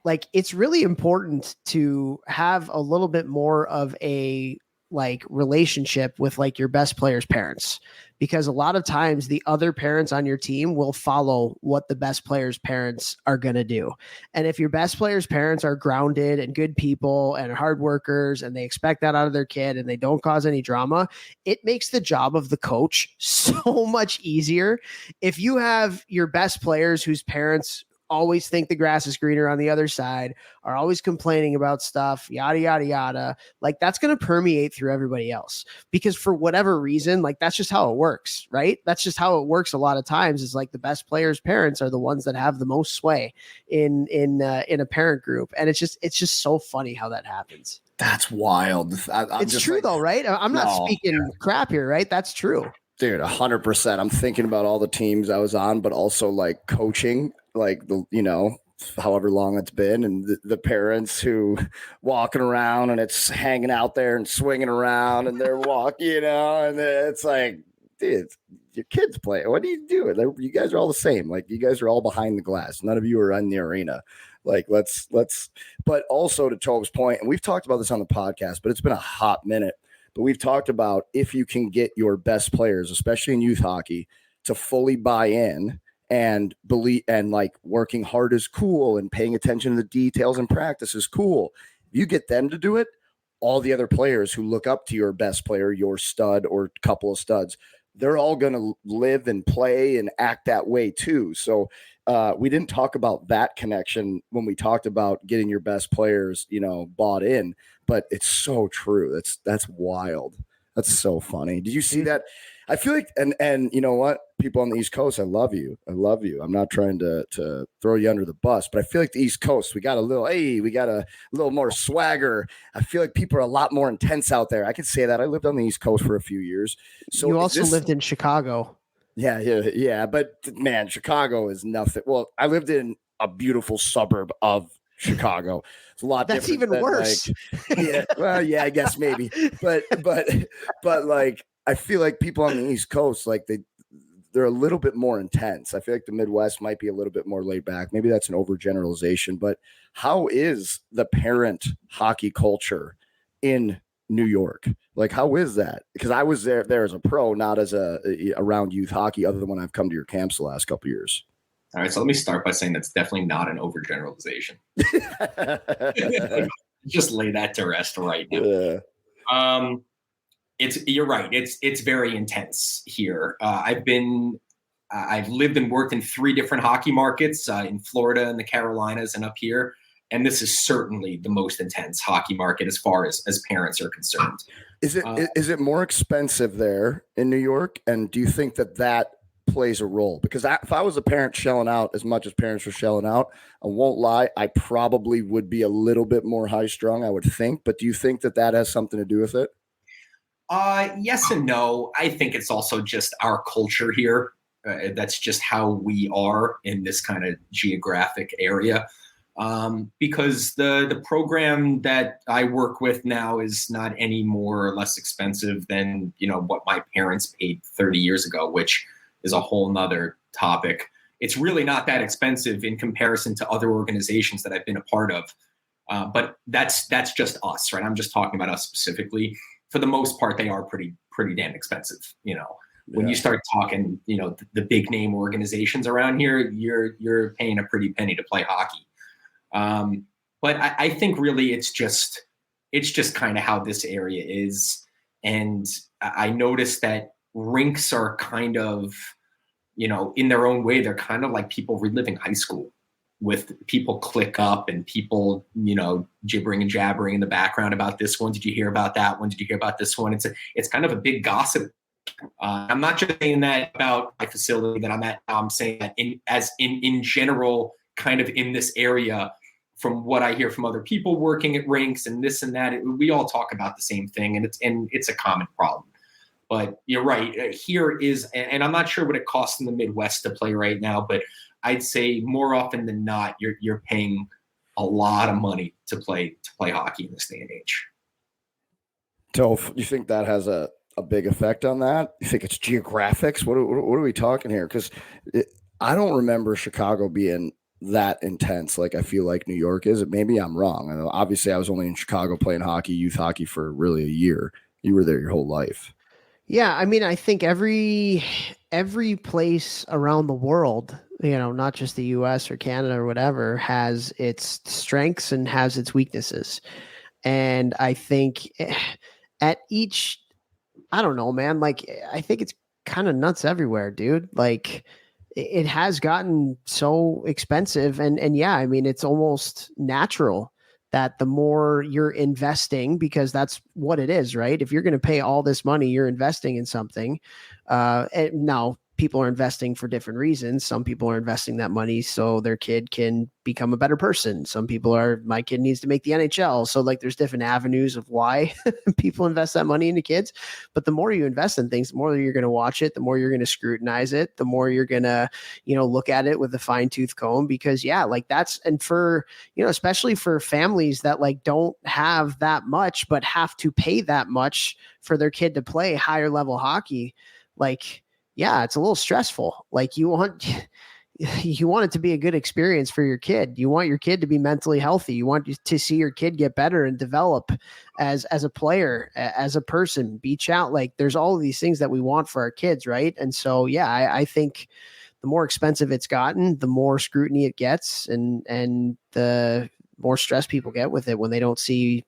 like, it's really important to have a little bit more of a like relationship with like your best players' parents, because a lot of times the other parents on your team will follow what the best players' parents are going to do. And if your best players' parents are grounded and good people and hard workers, and they expect that out of their kid and they don't cause any drama, it makes the job of the coach so much easier. If you have your best players whose parents always think the grass is greener on the other side, are always complaining about stuff, yada, yada, yada. Like that's going to permeate through everybody else because for whatever reason, like that's just how it works, right? That's just how it works a lot of times is like the best players' parents are the ones that have the most sway in a parent group. And it's just so funny how that happens. That's wild. It's true though, right? I'm not speaking crap here, right? That's true. Dude, 100%. I'm thinking about all the teams I was on, but also like coaching, like however long it's been, and the parents who walking around and it's hanging out there and swinging around and they're walking, and it's like, dude, your kids play. What are you doing? You guys are all the same. Like you guys are all behind the glass. None of you are in the arena. Like let's. But also to Tove's point, and we've talked about this on the podcast, but it's been a hot minute. But we've talked about if you can get your best players, especially in youth hockey, to fully buy in and believe, and like working hard is cool and paying attention to the details in practice is cool. If you get them to do it, all the other players who look up to your best player, your stud or couple of studs, they're all going to live and play and act that way too. So we didn't talk about that connection when we talked about getting your best players, bought in. But it's so true. That's wild. That's so funny. Did you see that? I feel like, and you know what, people on the East Coast, I love you. I'm not trying to throw you under the bus, but I feel like the East Coast, we got a little more swagger. I feel like people are a lot more intense out there. I can say that. I lived on the East Coast for a few years. So you also lived in Chicago. Yeah. But man, Chicago is nothing. Well, I lived in a beautiful suburb of Chicago. It's a lot. That's even worse. I guess maybe, but like, I feel like people on the East Coast, like they're a little bit more intense. I feel like the Midwest might be a little bit more laid back. Maybe that's an overgeneralization, but how is the parent hockey culture in New York? Like, how is that? Because I was there as a pro, not as around youth hockey, other than when I've come to your camps the last couple of years. All right, so let me start by saying that's definitely not an overgeneralization. Just lay that to rest right now. Yeah. You're right. It's very intense here. I've lived and worked in 3 different hockey markets in Florida and the Carolinas and up here, and this is certainly the most intense hockey market as far as parents are concerned. Is it more expensive there in New York? And do you think that plays a role? Because if I was a parent shelling out as much as parents are shelling out, I won't lie, I probably would be a little bit more high strung, I would think. But do you think that has something to do with it? Yes and no. I think it's also just our culture here. That's just how we are in this kind of geographic area. Because the program that I work with now is not any more or less expensive than, what my parents paid 30 years ago, which is a whole nother topic. It's really not that expensive in comparison to other organizations that I've been a part of. But that's just us, right? I'm just talking about us specifically. For the most part, they are pretty damn expensive. When you start talking, the big name organizations around here, you're paying a pretty penny to play hockey. But I think really it's just kind of how this area is. And I noticed that rinks are kind of, in their own way, they're kind of like people reliving high school, with people click up and people, gibbering and jabbering in the background about this one. Did you hear about that one? Did you hear about this one? It's kind of a big gossip. I'm not just saying that about my facility that I'm at. I'm saying that in general, kind of in this area, from what I hear from other people working at rinks and this and that, we all talk about the same thing, and it's a common problem. But you're right. Here is, and I'm not sure what it costs in the Midwest to play right now, but I'd say more often than not, you're paying a lot of money to play hockey in this day and age. So, you think that has a big effect on that? You think it's geographics? What are we talking here? Because I don't remember Chicago being that intense. Like I feel like New York is. Maybe I'm wrong. I know, obviously, I was only in Chicago playing hockey, youth hockey, for really a year. You were there your whole life. Yeah, I mean, I think every place around the world, not just the US or Canada or whatever, has its strengths and has its weaknesses. And I think at each, I don't know, man, like I think it's kind of nuts everywhere, dude. Like it has gotten so expensive. And yeah, I mean, it's almost natural that the more you're investing, because that's what it is, right? If you're going to pay all this money, you're investing in something. And now people are investing for different reasons. Some people are investing that money so their kid can become a better person. Some people are, my kid needs to make the NHL. So like there's different avenues of why people invest that money into kids. But the more you invest in things, the more you're going to watch it, the more you're going to scrutinize it, the more you're going to, look at it with a fine tooth comb, because like that's, and for, especially for families that like don't have that much, but have to pay that much for their kid to play higher level hockey. Like, yeah, it's a little stressful. Like you want it to be a good experience for your kid. You want your kid to be mentally healthy. You want to see your kid get better and develop as a player, as a person, beach out. Like there's all of these things that we want for our kids. Right. And so, yeah, I think the more expensive it's gotten, the more scrutiny it gets, and the more stress people get with it when they don't see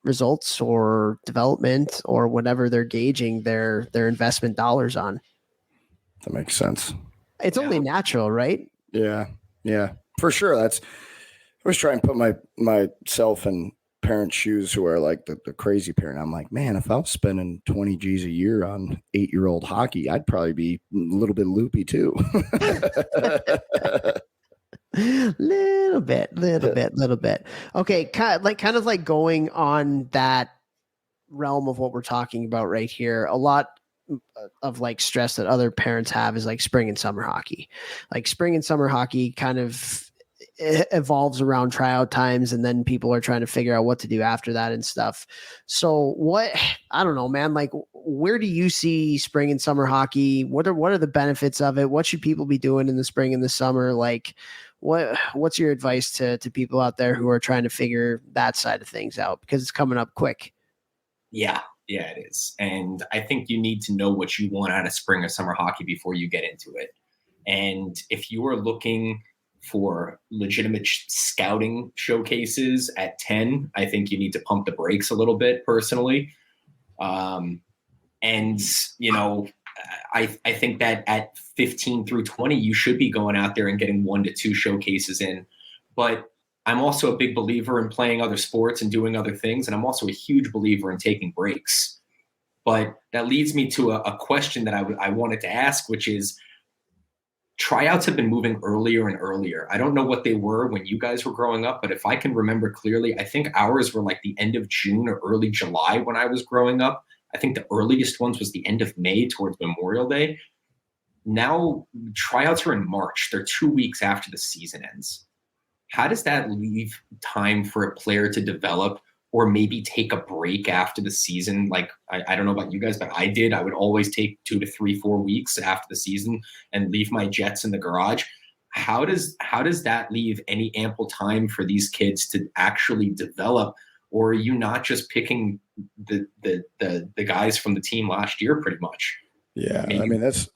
results or development or whatever they're gauging their investment dollars on. That makes sense. It's only natural, right? Yeah, for sure. I was trying to put myself in parents' shoes who are like the crazy parent. I'm like, man, if I was spending 20 G's a year on 8-year-old hockey, I'd probably be a little bit loopy too. little bit. Okay, kind of like going on that realm of what we're talking about right here. A lot of like stress that other parents have is like spring and summer hockey. Like spring and summer hockey kind of evolves around tryout times, and then people are trying to figure out what to do after that and stuff. So I don't know, man, like where do you see spring and summer hockey? What are the benefits of it? What should people be doing in the spring and the summer? Like what's your advice to people out there who are trying to figure that side of things out, because it's coming up quick? Yeah, it is. And I think you need to know what you want out of spring or summer hockey before you get into it. And if you are looking for legitimate scouting showcases at 10, I think you need to pump the brakes a little bit personally. I think that at 15 through 20, you should be going out there and getting 1 to 2 showcases in. But I'm also a big believer in playing other sports and doing other things. And I'm also a huge believer in taking breaks. But that leads me to a question that I wanted to ask, which is, tryouts have been moving earlier and earlier. I don't know what they were when you guys were growing up, but if I can remember clearly, I think ours were like the end of June or early July when I was growing up. I think the earliest ones was the end of May towards Memorial Day. Now tryouts are in March. They're 2 weeks after the season ends. How does that leave time for a player to develop or maybe take a break after the season? Like, I don't know about you guys, but I did. I would always take 2 to 3, 4 weeks after the season and leave my jets in the garage. How does that leave any ample time for these kids to actually develop? Or are you not just picking the guys from the team last year pretty much? Yeah, I mean, that's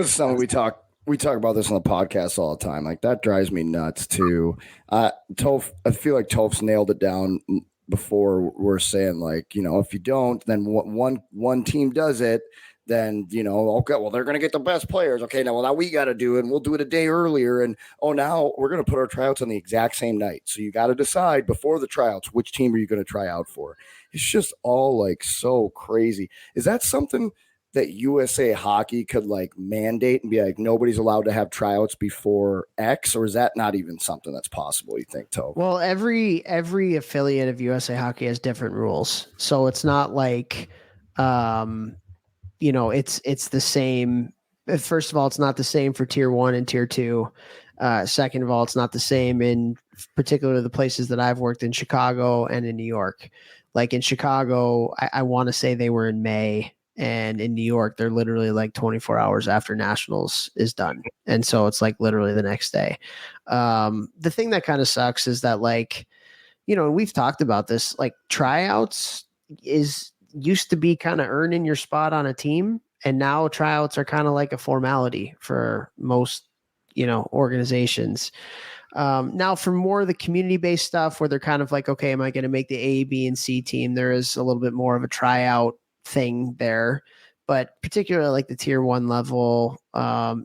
something we talk about this on the podcast all the time. Like that drives me nuts too. Toph, I feel like Toph's nailed it down before. We're saying like, if you don't, then one team does it, then, okay, well, they're going to get the best players. Okay, now we got to do it, and we'll do it a day earlier. And, now we're going to put our tryouts on the exact same night. So you got to decide before the tryouts, which team are you going to try out for? It's just all like so crazy. Is that something that USA Hockey could like mandate and be like, nobody's allowed to have tryouts before X, or is that not even something that's possible, you think, Toph? Well, every affiliate of USA Hockey has different rules. So it's not like, it's the same. First of all, it's not the same for tier 1 and tier 2. Second of all, it's not the same in particular the places that I've worked in, Chicago and in New York. Like in Chicago, I want to say they were in May. And in New York, they're literally like 24 hours after Nationals is done. And so it's like literally the next day. The thing that kind of sucks is that like, we've talked about this, like tryouts used to be kind of earning your spot on a team. And now tryouts are kind of like a formality for most, organizations. Now for more of the community-based stuff where they're kind of like, okay, am I going to make the A, B, and C team? There is a little bit more of a tryout thing there, but particularly like the tier 1 level,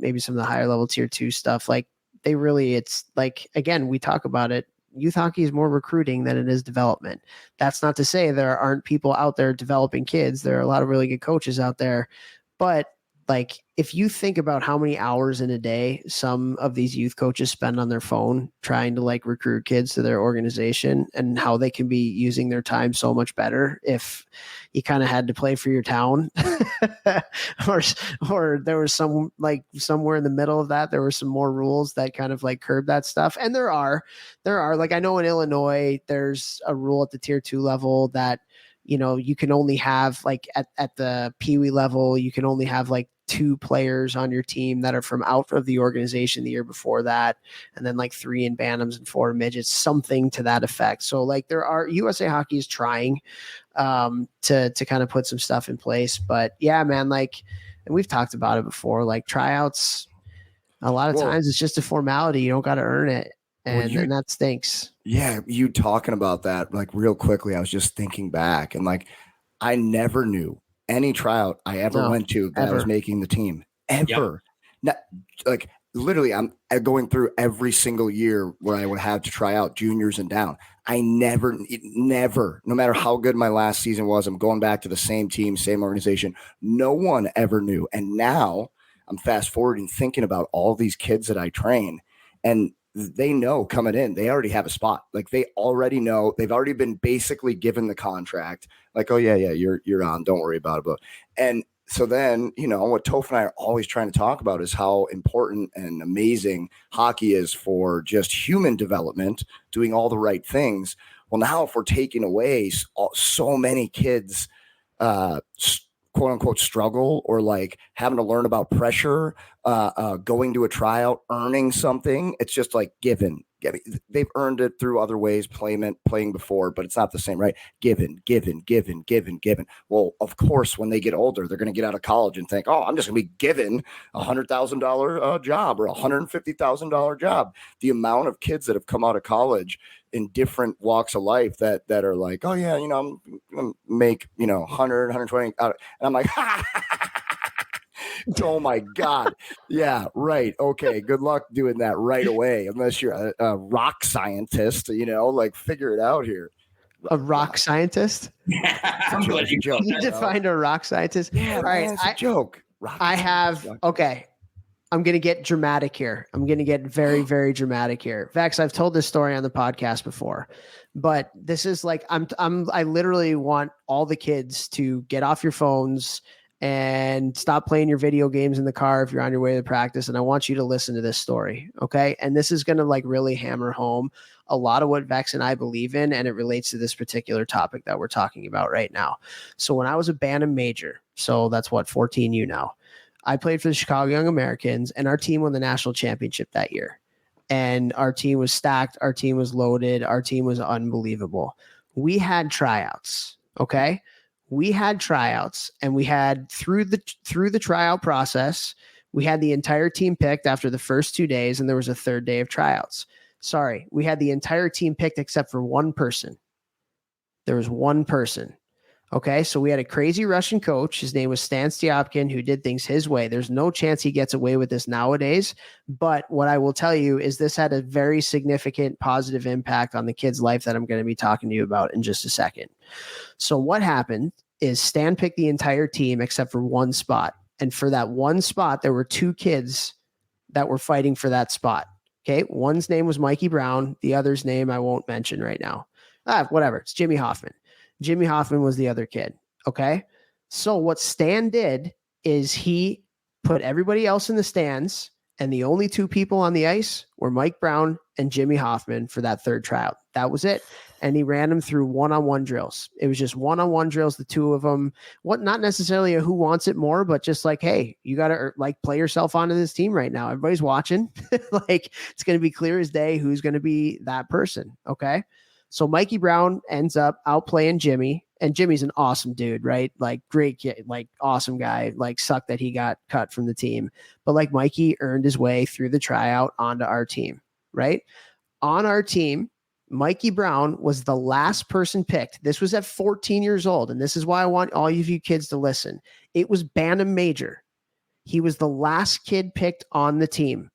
maybe some of the higher level tier 2 stuff, like it's like, again, we talk about it. Youth hockey is more recruiting than it is development. That's not to say there aren't people out there developing kids. There are a lot of really good coaches out there, but like, if you think about how many hours in a day some of these youth coaches spend on their phone trying to like recruit kids to their organization, and how they can be using their time so much better if you kind of had to play for your town or there was some, like, somewhere in the middle of that, there were some more rules that kind of like curb that stuff. And there are like, I know in Illinois, there's a rule at the tier 2 level that, you know, you can only have like at the Pee-wee level, you can only have like 2 players on your team that are from out of the organization the year before that, and then like 3 in Bantams and 4 in midgets, something to that effect. So like USA Hockey is trying to kind of put some stuff in place. But yeah, man, like, and we've talked about it before, like tryouts, a lot of times it's just a formality. You don't got to earn it. And that stinks. Yeah, you talking about that, like, real quickly, I was just thinking back, and like, I never knew any tryout I ever went to that I was making the team ever. Not, like, literally, I'm going through every single year where I would have to try out juniors and down. I never, no matter how good my last season was, I'm going back to the same team, same organization. No one ever knew. And now I'm fast forwarding, thinking about all these kids that I train, and they know coming in, they already have a spot. Like, they already know, they've already been basically given the contract. Like, oh yeah, you're on. Don't worry about it. And so then, you know, what Topher and I are always trying to talk about is how important and amazing hockey is for just human development, doing all the right things. Well, now if we're taking away so many kids, quote unquote, struggle, or like having to learn about pressure, going to a tryout, earning something, it's just like given. They've earned it through other ways, playing before, but it's not the same, right? Given. Well, of course, when they get older, they're going to get out of college and think, oh, I'm just going to be given $100,000 job or $150,000 job. The amount of kids that have come out of college in different walks of life that are like, oh yeah, you know, I'm going to make, you know, 100, 120. And I'm like, oh my God. Yeah, right. Okay. Good luck doing that right away. Unless you're a rock scientist, you know, like, figure it out here. A rock scientist? I'm glad you joke. You defined a rock scientist? Yeah, all right. It's a joke. I'm going to get dramatic here. I'm going to get very, very dramatic here. Vex, I've told this story on the podcast before, but this is like, I literally want all the kids to get off your phones and stop playing your video games in the car if you're on your way to practice. And I want you to listen to this story. Okay. And this is going to like really hammer home a lot of what Vex and I believe in. And it relates to this particular topic that we're talking about right now. So when I was a Bantam major, so that's what, 14U now, I played for the Chicago Young Americans, and our team won the national championship that year. And our team was stacked. Our team was loaded. Our team was unbelievable. We had tryouts. Okay. We had tryouts, and we had through the tryout process, we had the entire team picked after the first 2 days, and there was a third day of tryouts. Sorry, we had the entire team picked except for one person. There was one person. Okay, so we had a crazy Russian coach. His name was Stan Styopkin, who did things his way. There's no chance he gets away with this nowadays. But what I will tell you is this had a very significant positive impact on the kid's life that I'm going to be talking to you about in just a second. So what happened is Stan picked the entire team except for one spot. And for that one spot, there were 2 kids that were fighting for that spot. Okay, one's name was Mikey Brown. The other's name I won't mention right now. Whatever, it's Jimmy Hoffman. Jimmy Hoffman was the other kid. Okay. So what Stan did is he put everybody else in the stands, and the only 2 people on the ice were Mike Brown and Jimmy Hoffman for that third tryout. That was it. And he ran them through one-on-one drills. It was just one-on-one drills, the 2 of them. Not necessarily a who wants it more, but just like, hey, you got to like play yourself onto this team right now. Everybody's watching. Like, it's going to be clear as day who's going to be that person. Okay. So Mikey Brown ends up outplaying Jimmy, and Jimmy's an awesome dude, right? Like, great kid, like awesome guy, like sucked that he got cut from the team. But like, Mikey earned his way through the tryout onto our team, right? On our team, Mikey Brown was the last person picked. This was at 14 years old. And this is why I want all of you kids to listen. It was Bantam Major. He was the last kid picked on the team.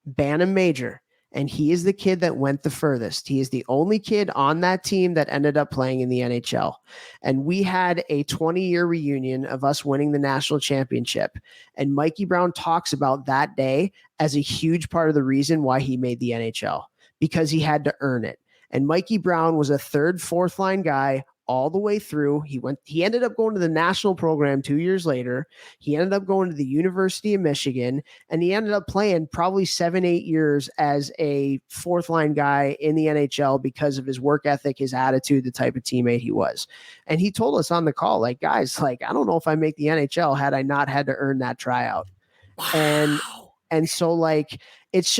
Bantam Major. And he is the kid that went the furthest. He is the only kid on that team that ended up playing in the NHL. And we had a 20-year reunion of us winning the national championship. And Mikey Brown talks about that day as a huge part of the reason why he made the NHL, because he had to earn it. And Mikey Brown was a third, fourth line guy all the way through. He ended up going to the national program 2 years later. He ended up going to the University of Michigan, and he ended up playing probably 7-8 years as a fourth line guy in the NHL because of his work ethic, his attitude, the type of teammate he was. And he told us on the call, like, guys, like, I don't know if I make the NHL had I not had to earn that tryout. Wow. And so, like, it's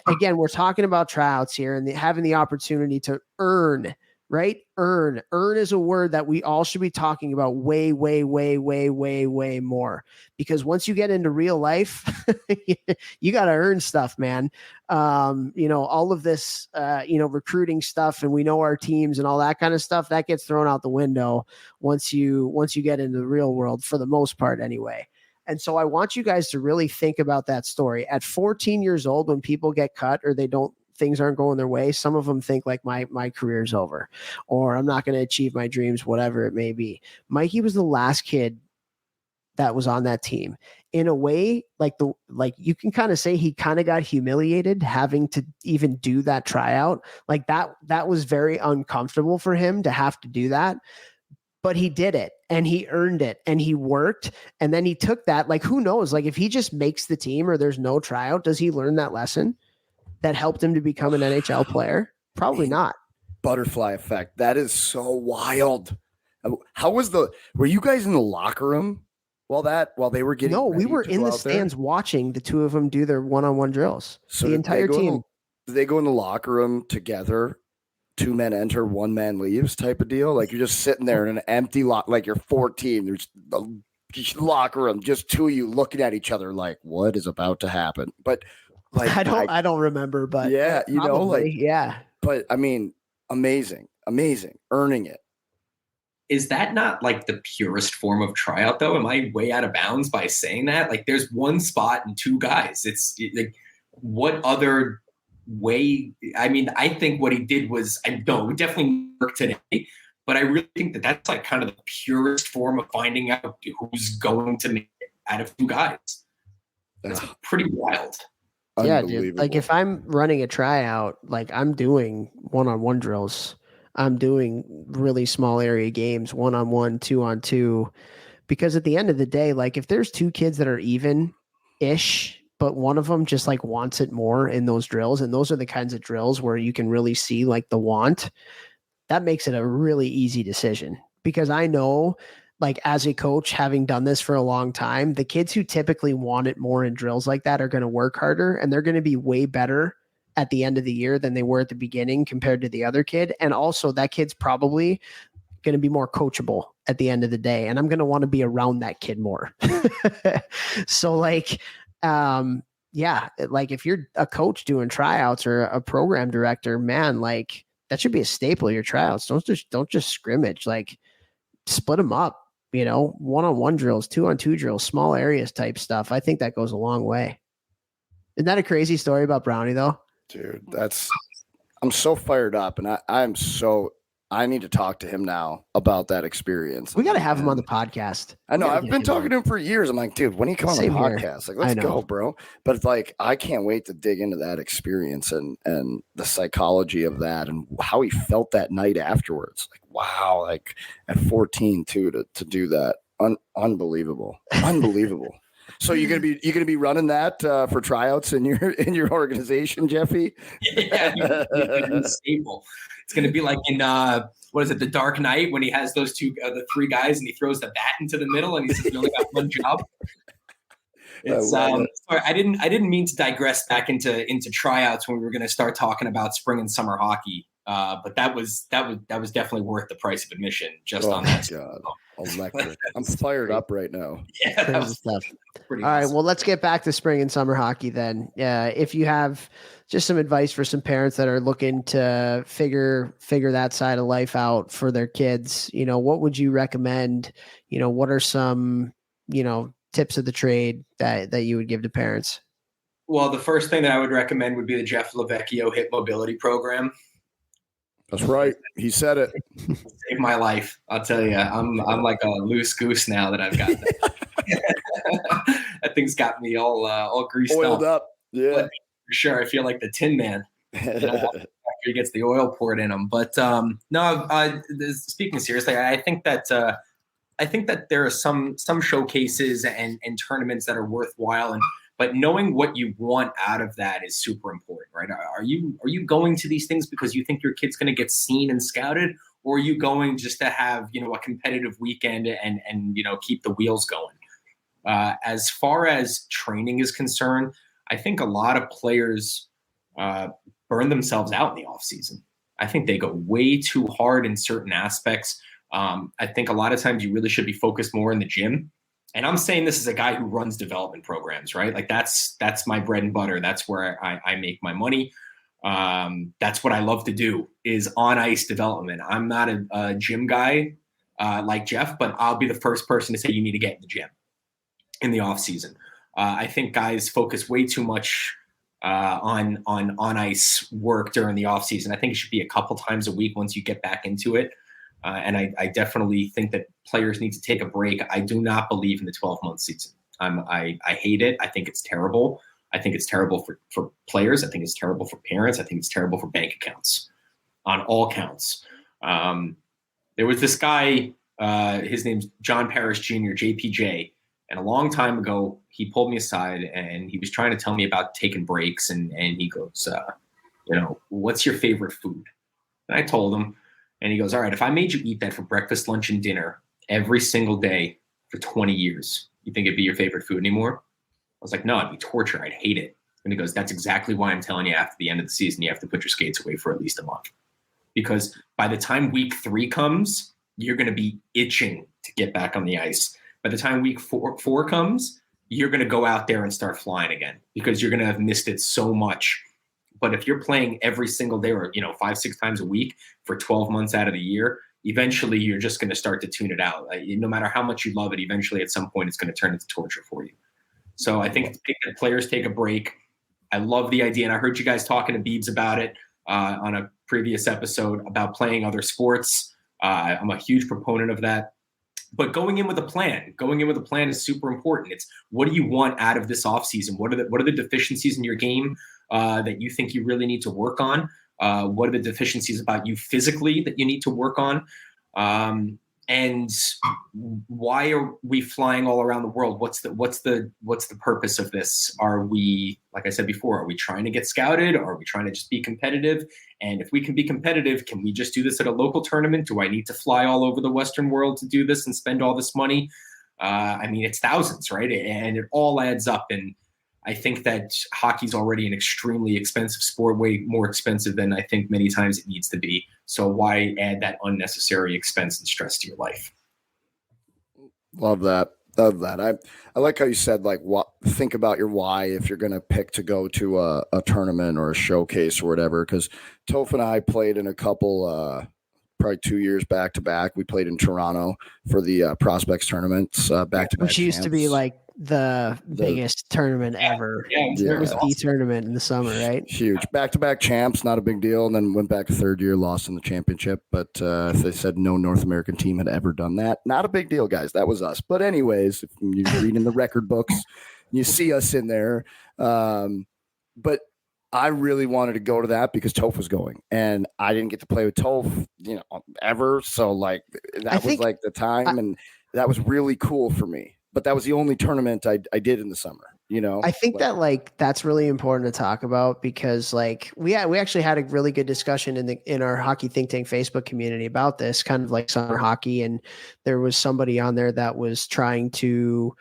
again, we're talking about tryouts here and having the opportunity to earn. Right? Earn is a word that we all should be talking about way, way, way, way, way, way more. Because once you get into real life, you got to earn stuff, man. All of this, recruiting stuff, and we know our teams and all that kind of stuff, that gets thrown out the window once you get into the real world, for the most part anyway. And so I want you guys to really think about that story. At 14 years old, when people get cut or things aren't going their way, some of them think like my career's over, or I'm not going to achieve my dreams, whatever it may be. Mikey was the last kid that was on that team. In a way, like you can kind of say he kind of got humiliated having to even do that tryout. Like that was very uncomfortable for him to have to do that. But he did it, and he earned it, and he worked, and then he took that. Like, who knows? Like, if he just makes the team or there's no tryout, does he learn that lesson that helped him to become an NHL player? Probably not. Butterfly effect. That is so wild. Were you guys in the locker room while they were getting? No, we were in the stands watching the two of them do their one-on-one drills. So the entire team. Do they go in the locker room together? 2 men enter, 1 man leaves type of deal? Like, you're just sitting there in an empty lot, like you're 14. There's the locker room, just two of you looking at each other like, what is about to happen? But like, I don't remember, but yeah, probably, yeah. But I mean, amazing, earning it. Is that not like the purest form of tryout, though? Am I way out of bounds by saying that? Like, there's one spot and 2 guys. It's like, what other way? I mean, I think what he did was, we definitely work today, but I really think that that's like kind of the purest form of finding out who's going to make it out of 2 guys. That's pretty wild. Yeah, dude. Like, if I'm running a tryout, like, I'm doing one-on-one drills. I'm doing really small area games, 1-on-1, 2-on-2, because at the end of the day, like, if there's 2 kids that are even-ish, but one of them just like wants it more in those drills, and those are the kinds of drills where you can really see like the want, that makes it a really easy decision. Because I know, like, as a coach, having done this for a long time, the kids who typically want it more in drills like that are going to work harder, and they're going to be way better at the end of the year than they were at the beginning compared to the other kid. And also, that kid's probably going to be more coachable at the end of the day, and I'm going to want to be around that kid more. So, like, like, if you're a coach doing tryouts or a program director, man, like, that should be a staple of your tryouts. Don't just scrimmage, like, split them up. 1-on-1 drills, 2-on-2 drills, small areas type stuff. I think that goes a long way. Isn't that a crazy story about Brownie, though? Dude, I'm so fired up, and I need to talk to him now about that experience. We got to have him on the podcast. I know. I've been talking to him for years. I'm like, dude, when you come on the podcast, like, let's go, bro. But it's like, I can't wait to dig into that experience and the psychology of that and how he felt that night afterwards. Like, wow, like at 14 too, to do that. Unbelievable. So you're gonna be running that for tryouts in your organization, Jeffy? Yeah, it's gonna be like in what is it, The Dark Knight, when he has those the 3 guys and he throws the bat into the middle and he says, "You only got one job." It's sorry, I didn't mean to digress back into tryouts when we were going to start talking about spring and summer hockey. But that was definitely worth the price of admission just on that. God. Electric. I'm fired up right now. Yeah, that was stuff. pretty All right, awesome. well, let's get back to spring and summer hockey then. If you have just some advice for some parents that are looking to figure that side of life out for their kids, what would you recommend? What are some, tips of the trade that you would give to parents? Well, the first thing that I would recommend would be the Jeff Lobman hip mobility program. That's right. He said it. Saved my life. I'll tell you, I'm like a loose goose now that I've got that. That thing's got me all greased Oiled up. Yeah. But for sure. I feel like the Tin Man after he gets the oil poured in him. But no, speaking seriously, I think that there are some showcases and tournaments that are worthwhile, but knowing what you want out of that is super important, right? Are you going to these things because you think your kid's going to get seen and scouted, or are you going just to have a competitive weekend and keep the wheels going? As far as training is concerned, I think a lot of players burn themselves out in the off season. I think they go way too hard in certain aspects. I think a lot of times you really should be focused more in the gym. And I'm saying this as a guy who runs development programs, right? Like that's my bread and butter. That's where I make my money. That's what I love to do is on ice development. I'm not a gym guy like Jeff, but I'll be the first person to say you need to get in the gym in the off season. I think guys focus way too much on ice work during the off season. I think it should be a couple times a week once you get back into it. And I definitely think that players need to take a break. I do not believe in the 12-month season. I hate it. I think it's terrible. I think it's terrible for players. I think it's terrible for parents. I think it's terrible for bank accounts on all counts. There was this guy, his name's John Parrish Jr., JPJ. And a long time ago, he pulled me aside and he was trying to tell me about taking breaks. And he goes, what's your favorite food? And I told him. And he goes, all right, if I made you eat that for breakfast, lunch, and dinner every single day for 20 years, you think it'd be your favorite food anymore? I was like, no, it'd be torture. I'd hate it. And he goes, that's exactly why I'm telling you after the end of the season, you have to put your skates away for at least a month. Because by the time week 3 comes, you're going to be itching to get back on the ice. By the time week four comes, you're going to go out there and start flying again because you're going to have missed it so much. But if you're playing every single day or 5-6 times a week for 12 months out of the year, eventually you're just going to start to tune it out. No matter how much you love it, eventually at some point it's going to turn into torture for you. So I think that players take a break. I love the idea, and I heard you guys talking to Beebs about it on a previous episode about playing other sports. I'm a huge proponent of that. But going in with a plan is super important. It's what do you want out of this offseason? What are the deficiencies in your game that you think you really need to work on? What are the deficiencies about you physically that you need to work on? And why are we flying all around the world? What's the purpose of this? Are we, like I said before, are we trying to get scouted? Or are we trying to just be competitive? And if we can be competitive, can we just do this at a local tournament? Do I need to fly all over the Western world to do this and spend all this money? It's thousands, right? And it all adds up. And I think that hockey's already an extremely expensive sport, way more expensive than I think many times it needs to be. So why add that unnecessary expense and stress to your life? Love that. I like how you said, think about your why if you're going to pick to go to a tournament or a showcase or whatever. Because Toph and I played in a couple, probably 2 years back to back. We played in Toronto for the prospects tournaments back to back. Which used to be like the biggest tournament ever. Yeah, it was the tournament in the summer, right? Huge. Back-to-back champs, not a big deal. And then went back a third year, lost in the championship. But they said no North American team had ever done that. Not a big deal, guys. That was us. But anyways, if you're reading the record books, you see us in there. But I really wanted to go to that because Toph was going. And I didn't get to play with Toph, ever. So, that was the time. And that was really cool for me. But that was the only tournament I did in the summer, I think that's really important to talk about because we actually had a really good discussion in our Hockey Think Tank Facebook community about this kind of like summer hockey. And there was somebody on there that was trying to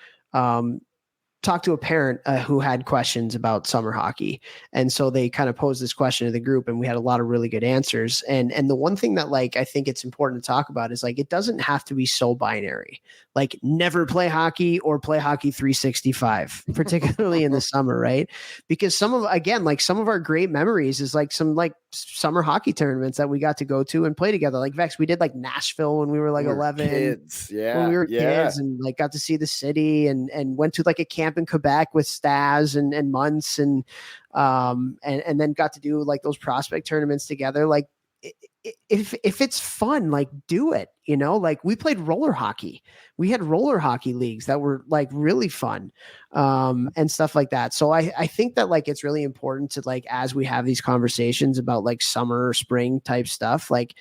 talked to a parent who had questions about summer hockey. And so they kind of posed this question to the group, and we had a lot of really good answers. And the one thing that like, I think it's important to talk about is like, it doesn't have to be so binary, like never play hockey or play hockey 365, particularly in the summer. Right. Because some of our great memories is like some like summer hockey tournaments that we got to go to and play together. Like Vex, we did like Nashville when we were like 11 kids. Yeah. When we were kids, and like got to see the city and went to like a camp in Quebec with Stas and Muntz and then got to do like those prospect tournaments together. Like if it's fun, like do it, you know, like we played roller hockey. We had roller hockey leagues that were like really fun and stuff like that. So I think that like, it's really important to like, as we have these conversations about like summer, spring type stuff, like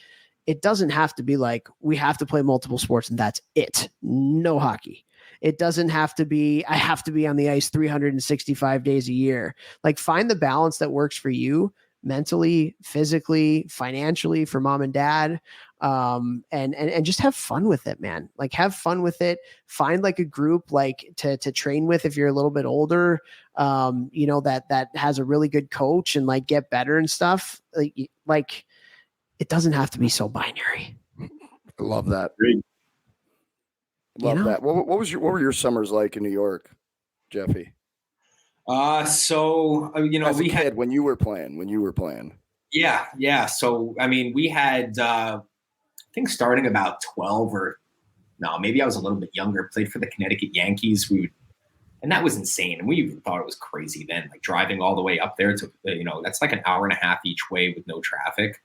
it doesn't have to be like, we have to play multiple sports and that's it. No hockey. It doesn't have to be, I have to be on the ice 365 days a year. Like find the balance that works for you mentally, physically, financially, for mom and dad. And just have fun with it, man. Like have fun with it. Find like a group like to train with if you're a little bit older, you know, that has a really good coach and like get better and stuff. Like it doesn't have to be so binary. I love that. Great. Love that. What were your summers like in New York, Jeffy? So you know, as a kid, when you were playing. Yeah. So I mean, we had I think starting about 12 or no, maybe I was a little bit younger. Played for the Connecticut Yankees. And that was insane. And we even thought it was crazy then, like driving all the way up there to you know, that's like an hour and a half each way with no traffic.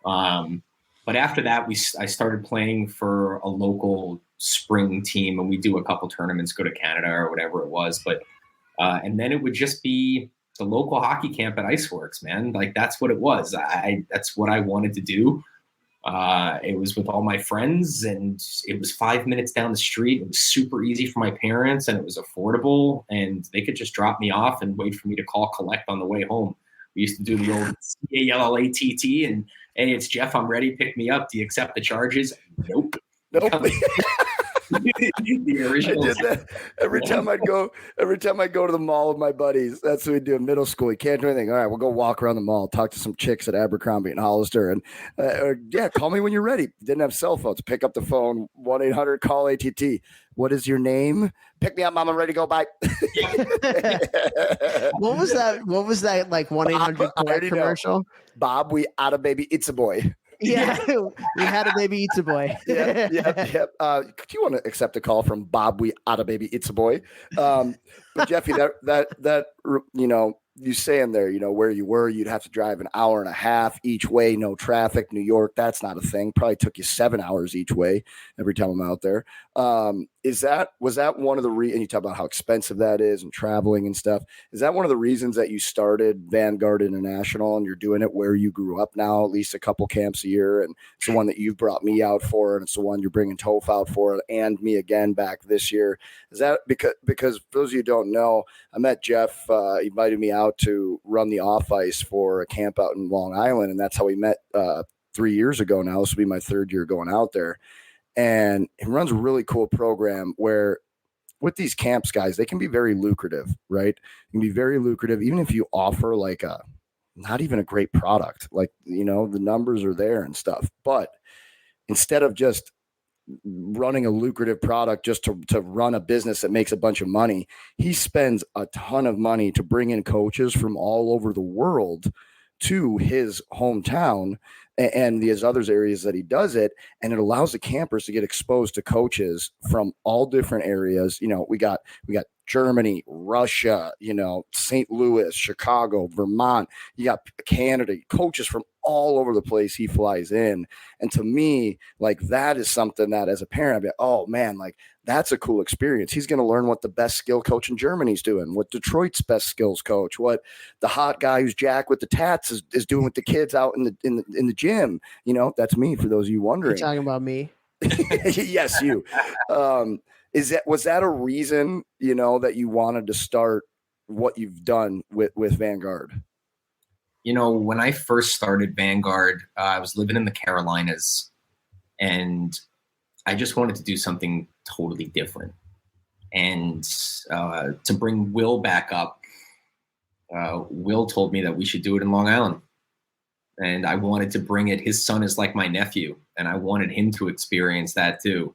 But after that, I started playing for a local spring team, and we do a couple tournaments, go to Canada or whatever it was. But and then it would just be the local hockey camp at Iceworks, man. Like that's what it was. That's what I wanted to do. It was with all my friends, and it was 5 minutes down the street. It was super easy for my parents, and it was affordable, and they could just drop me off and wait for me to call collect on the way home. We used to do the old CALLATT and, hey, it's Jeff, I'm ready. Pick me up. Do you accept the charges? Nope. The original. I did that every time I go to the mall with my buddies. That's what we do in middle school. You can't do anything. All right, we'll go walk around the mall, talk to some chicks at Abercrombie and Hollister, and yeah, call me when you're ready. Didn't have cell phones. Pick up the phone, 1-800-CALL-ATT. What is your name? Pick me up, mom. I'm ready to go. Bye. What was that like 1-800 commercial? Know. Bob, we out of baby. It's a boy. Yeah, we had a baby. It's a boy. Yep. Do you want to accept a call from Bob? We out a baby. It's a boy. But Jeffy, that you know, you saying there, you know, where you were, you'd have to drive an hour and a half each way, no traffic. New York, that's not a thing. Probably took you 7 hours each way every time I'm out there. Was that one of the and you talk about how expensive that is and traveling and stuff. Is that one of the reasons that you started Vanguard International and you're doing it where you grew up now, at least a couple camps a year? And it's the one that you've brought me out for, and it's the one you're bringing Toph out for, and me again back this year. Is that because for those of you who don't know, I met Jeff, he invited me out to run the off ice for a camp out in Long Island. And that's how we met 3 years ago now. This will be my third year going out there. And he runs a really cool program where with these camps, guys, they can be very lucrative, right? They can be very lucrative, even if you offer like not even a great product, like, you know, the numbers are there and stuff. But instead of just running a lucrative product just to run a business that makes a bunch of money, he spends a ton of money to bring in coaches from all over the world to his hometown and these other areas that he does it. And it allows the campers to get exposed to coaches from all different areas. You know, we got Germany, Russia, you know, St. Louis, Chicago, Vermont. You got Canada, coaches from all over the place he flies in. And to me, like, that is something that as a parent, I'd be, oh man, like, that's a cool experience. He's going to learn what the best skill coach in Germany's doing, what Detroit's best skills coach, what the hot guy who's Jack with the tats is doing with the kids out in the gym. You know, that's me, for those of you wondering. You're talking about me? Yes, you. Was that a reason, you know, that you wanted to start what you've done with Vanguard? You know, when I first started Vanguard, I was living in the Carolinas, and I just wanted to do something totally different. And to bring Will back up, Will told me that we should do it in Long Island. And I wanted to bring it. His son is like my nephew, and I wanted him to experience that too.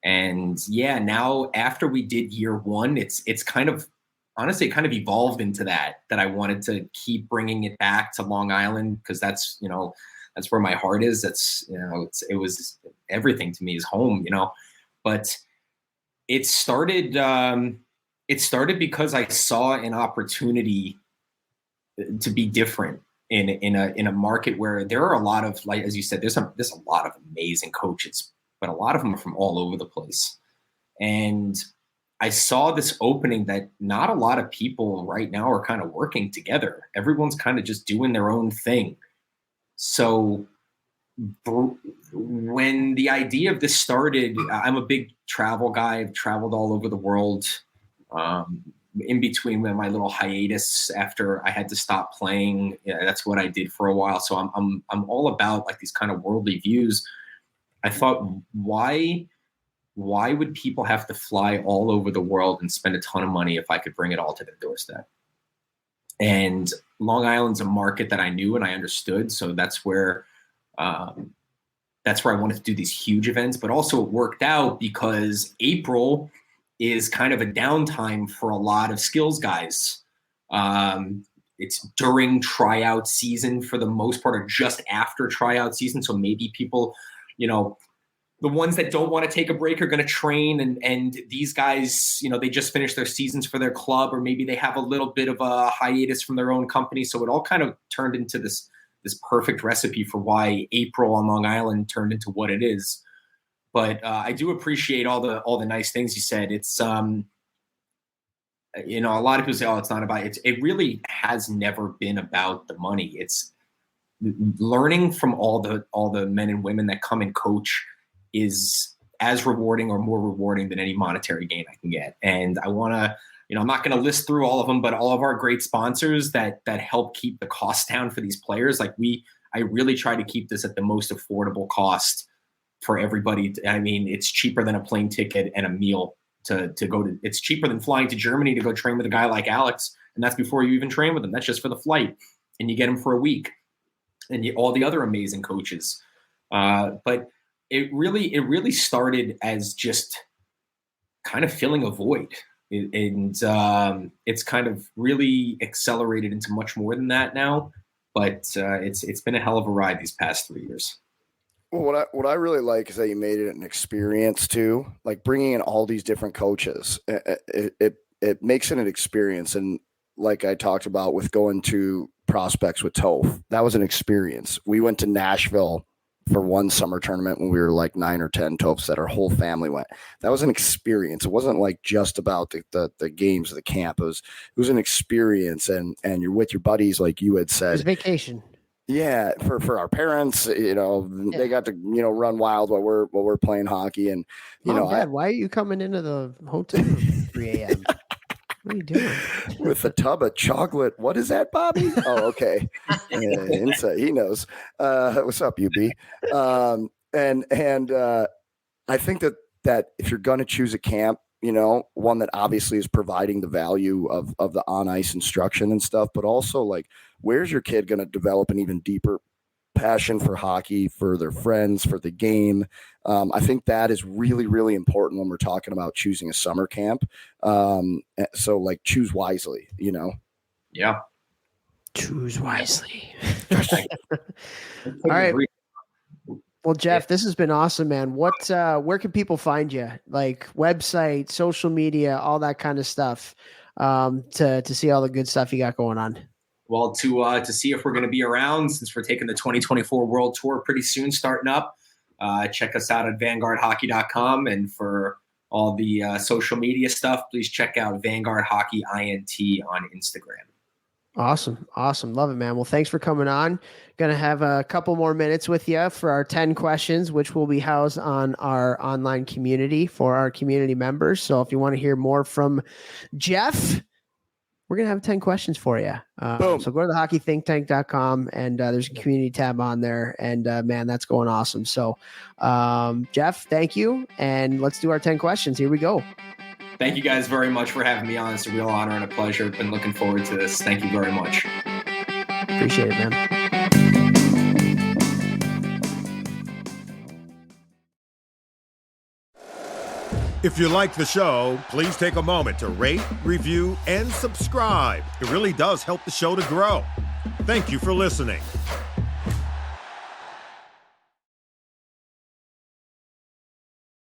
And yeah, now after we did year one, it's kind of, honestly, it kind of evolved into that I wanted to keep bringing it back to Long Island, because that's, you know, that's where my heart is. That's, you know, it was everything to me is home, you know. But it started because I saw an opportunity to be different in a market where there are a lot of, like, as you said, there's a lot of amazing coaches, but a lot of them are from all over the place. And I saw this opening that not a lot of people right now are kind of working together. Everyone's kind of just doing their own thing. So when the idea of this started, I'm a big travel guy. I've traveled all over the world. In between my little hiatus after I had to stop playing, that's what I did for a while. So I'm all about like these kind of worldly views. I thought, why would people have to fly all over the world and spend a ton of money if I could bring it all to their doorstep? And Long Island's a market that I knew and I understood. So that's where I wanted to do these huge events, but also it worked out because April is kind of a downtime for a lot of skills guys. It's during tryout season for the most part, or just after tryout season. So maybe people, you know, the ones that don't want to take a break are going to train, and these guys, you know, they just finished their seasons for their club, or maybe they have a little bit of a hiatus from their own company. So it all kind of turned into this perfect recipe for why April on Long Island turned into what it is. But I do appreciate all the nice things you said. It's you know, a lot of people say, "Oh, it's not about it." It really has never been about the money. It's learning from all the men and women that come and coach is as rewarding or more rewarding than any monetary gain I can get. And I want to, you know, I'm not going to list through all of them, but all of our great sponsors that help keep the cost down for these players. Like I really try to keep this at the most affordable cost for everybody. I mean, it's cheaper than a plane ticket and a meal to go to. It's cheaper than flying to Germany to go train with a guy like Alex, and that's before you even train with him. That's just for the flight, and you get him for a week, and all the other amazing coaches. But it really started as just kind of filling a void, and it's kind of really accelerated into much more than that now. But it's been a hell of a ride these past 3 years. Well, what I really like is that you made it an experience too, like bringing in all these different coaches. It makes it an experience. And like I talked about with going to prospects with Toph, that was an experience. We went to Nashville for one summer tournament when we were like 9 or 10. Toph said our whole family went. That was an experience. It wasn't like just about the games of the camp. It was an experience, and you're with your buddies, like you had said. It was vacation. Yeah, for our parents, you know, they got to, you know, run wild while we're playing hockey. And you know, Dad, why are you coming into the hotel at 3 a.m.? What are you doing? With a tub of chocolate. What is that, Bobby? Oh, okay. Inside, he knows. What's up, UB? And I think that if you're going to choose a camp, you know, one that obviously is providing the value of the on ice instruction and stuff, but also like, where's your kid going to develop an even deeper passion for hockey, for their friends, for the game? I think that is really, really important when we're talking about choosing a summer camp. So like choose wisely, you know? Yeah. Choose wisely. All right. Well, Jeff, this has been awesome, man. Where can people find you? Like website, social media, all that kind of stuff, to see all the good stuff you got going on. Well, to see if we're going to be around, since we're taking the 2024 World Tour pretty soon, starting up, check us out at vanguardhockey.com. And for all the social media stuff, please check out Vanguard Hockey INT on Instagram. Awesome. Love it, man. Well, thanks for coming on. Going to have a couple more minutes with you for our 10 questions, which will be housed on our online community for our community members. So if you want to hear more from Jeff, we're going to have 10 questions for you. So go to the hockeythinktank.com, and there's a community tab on there. And man, that's going awesome. So Jeff, thank you. And let's do our 10 questions. Here we go. Thank you guys very much for having me on. It's a real honor and a pleasure. Been looking forward to this. Thank you very much. Appreciate it, man. If you like the show, please take a moment to rate, review, and subscribe. It really does help the show to grow. Thank you for listening.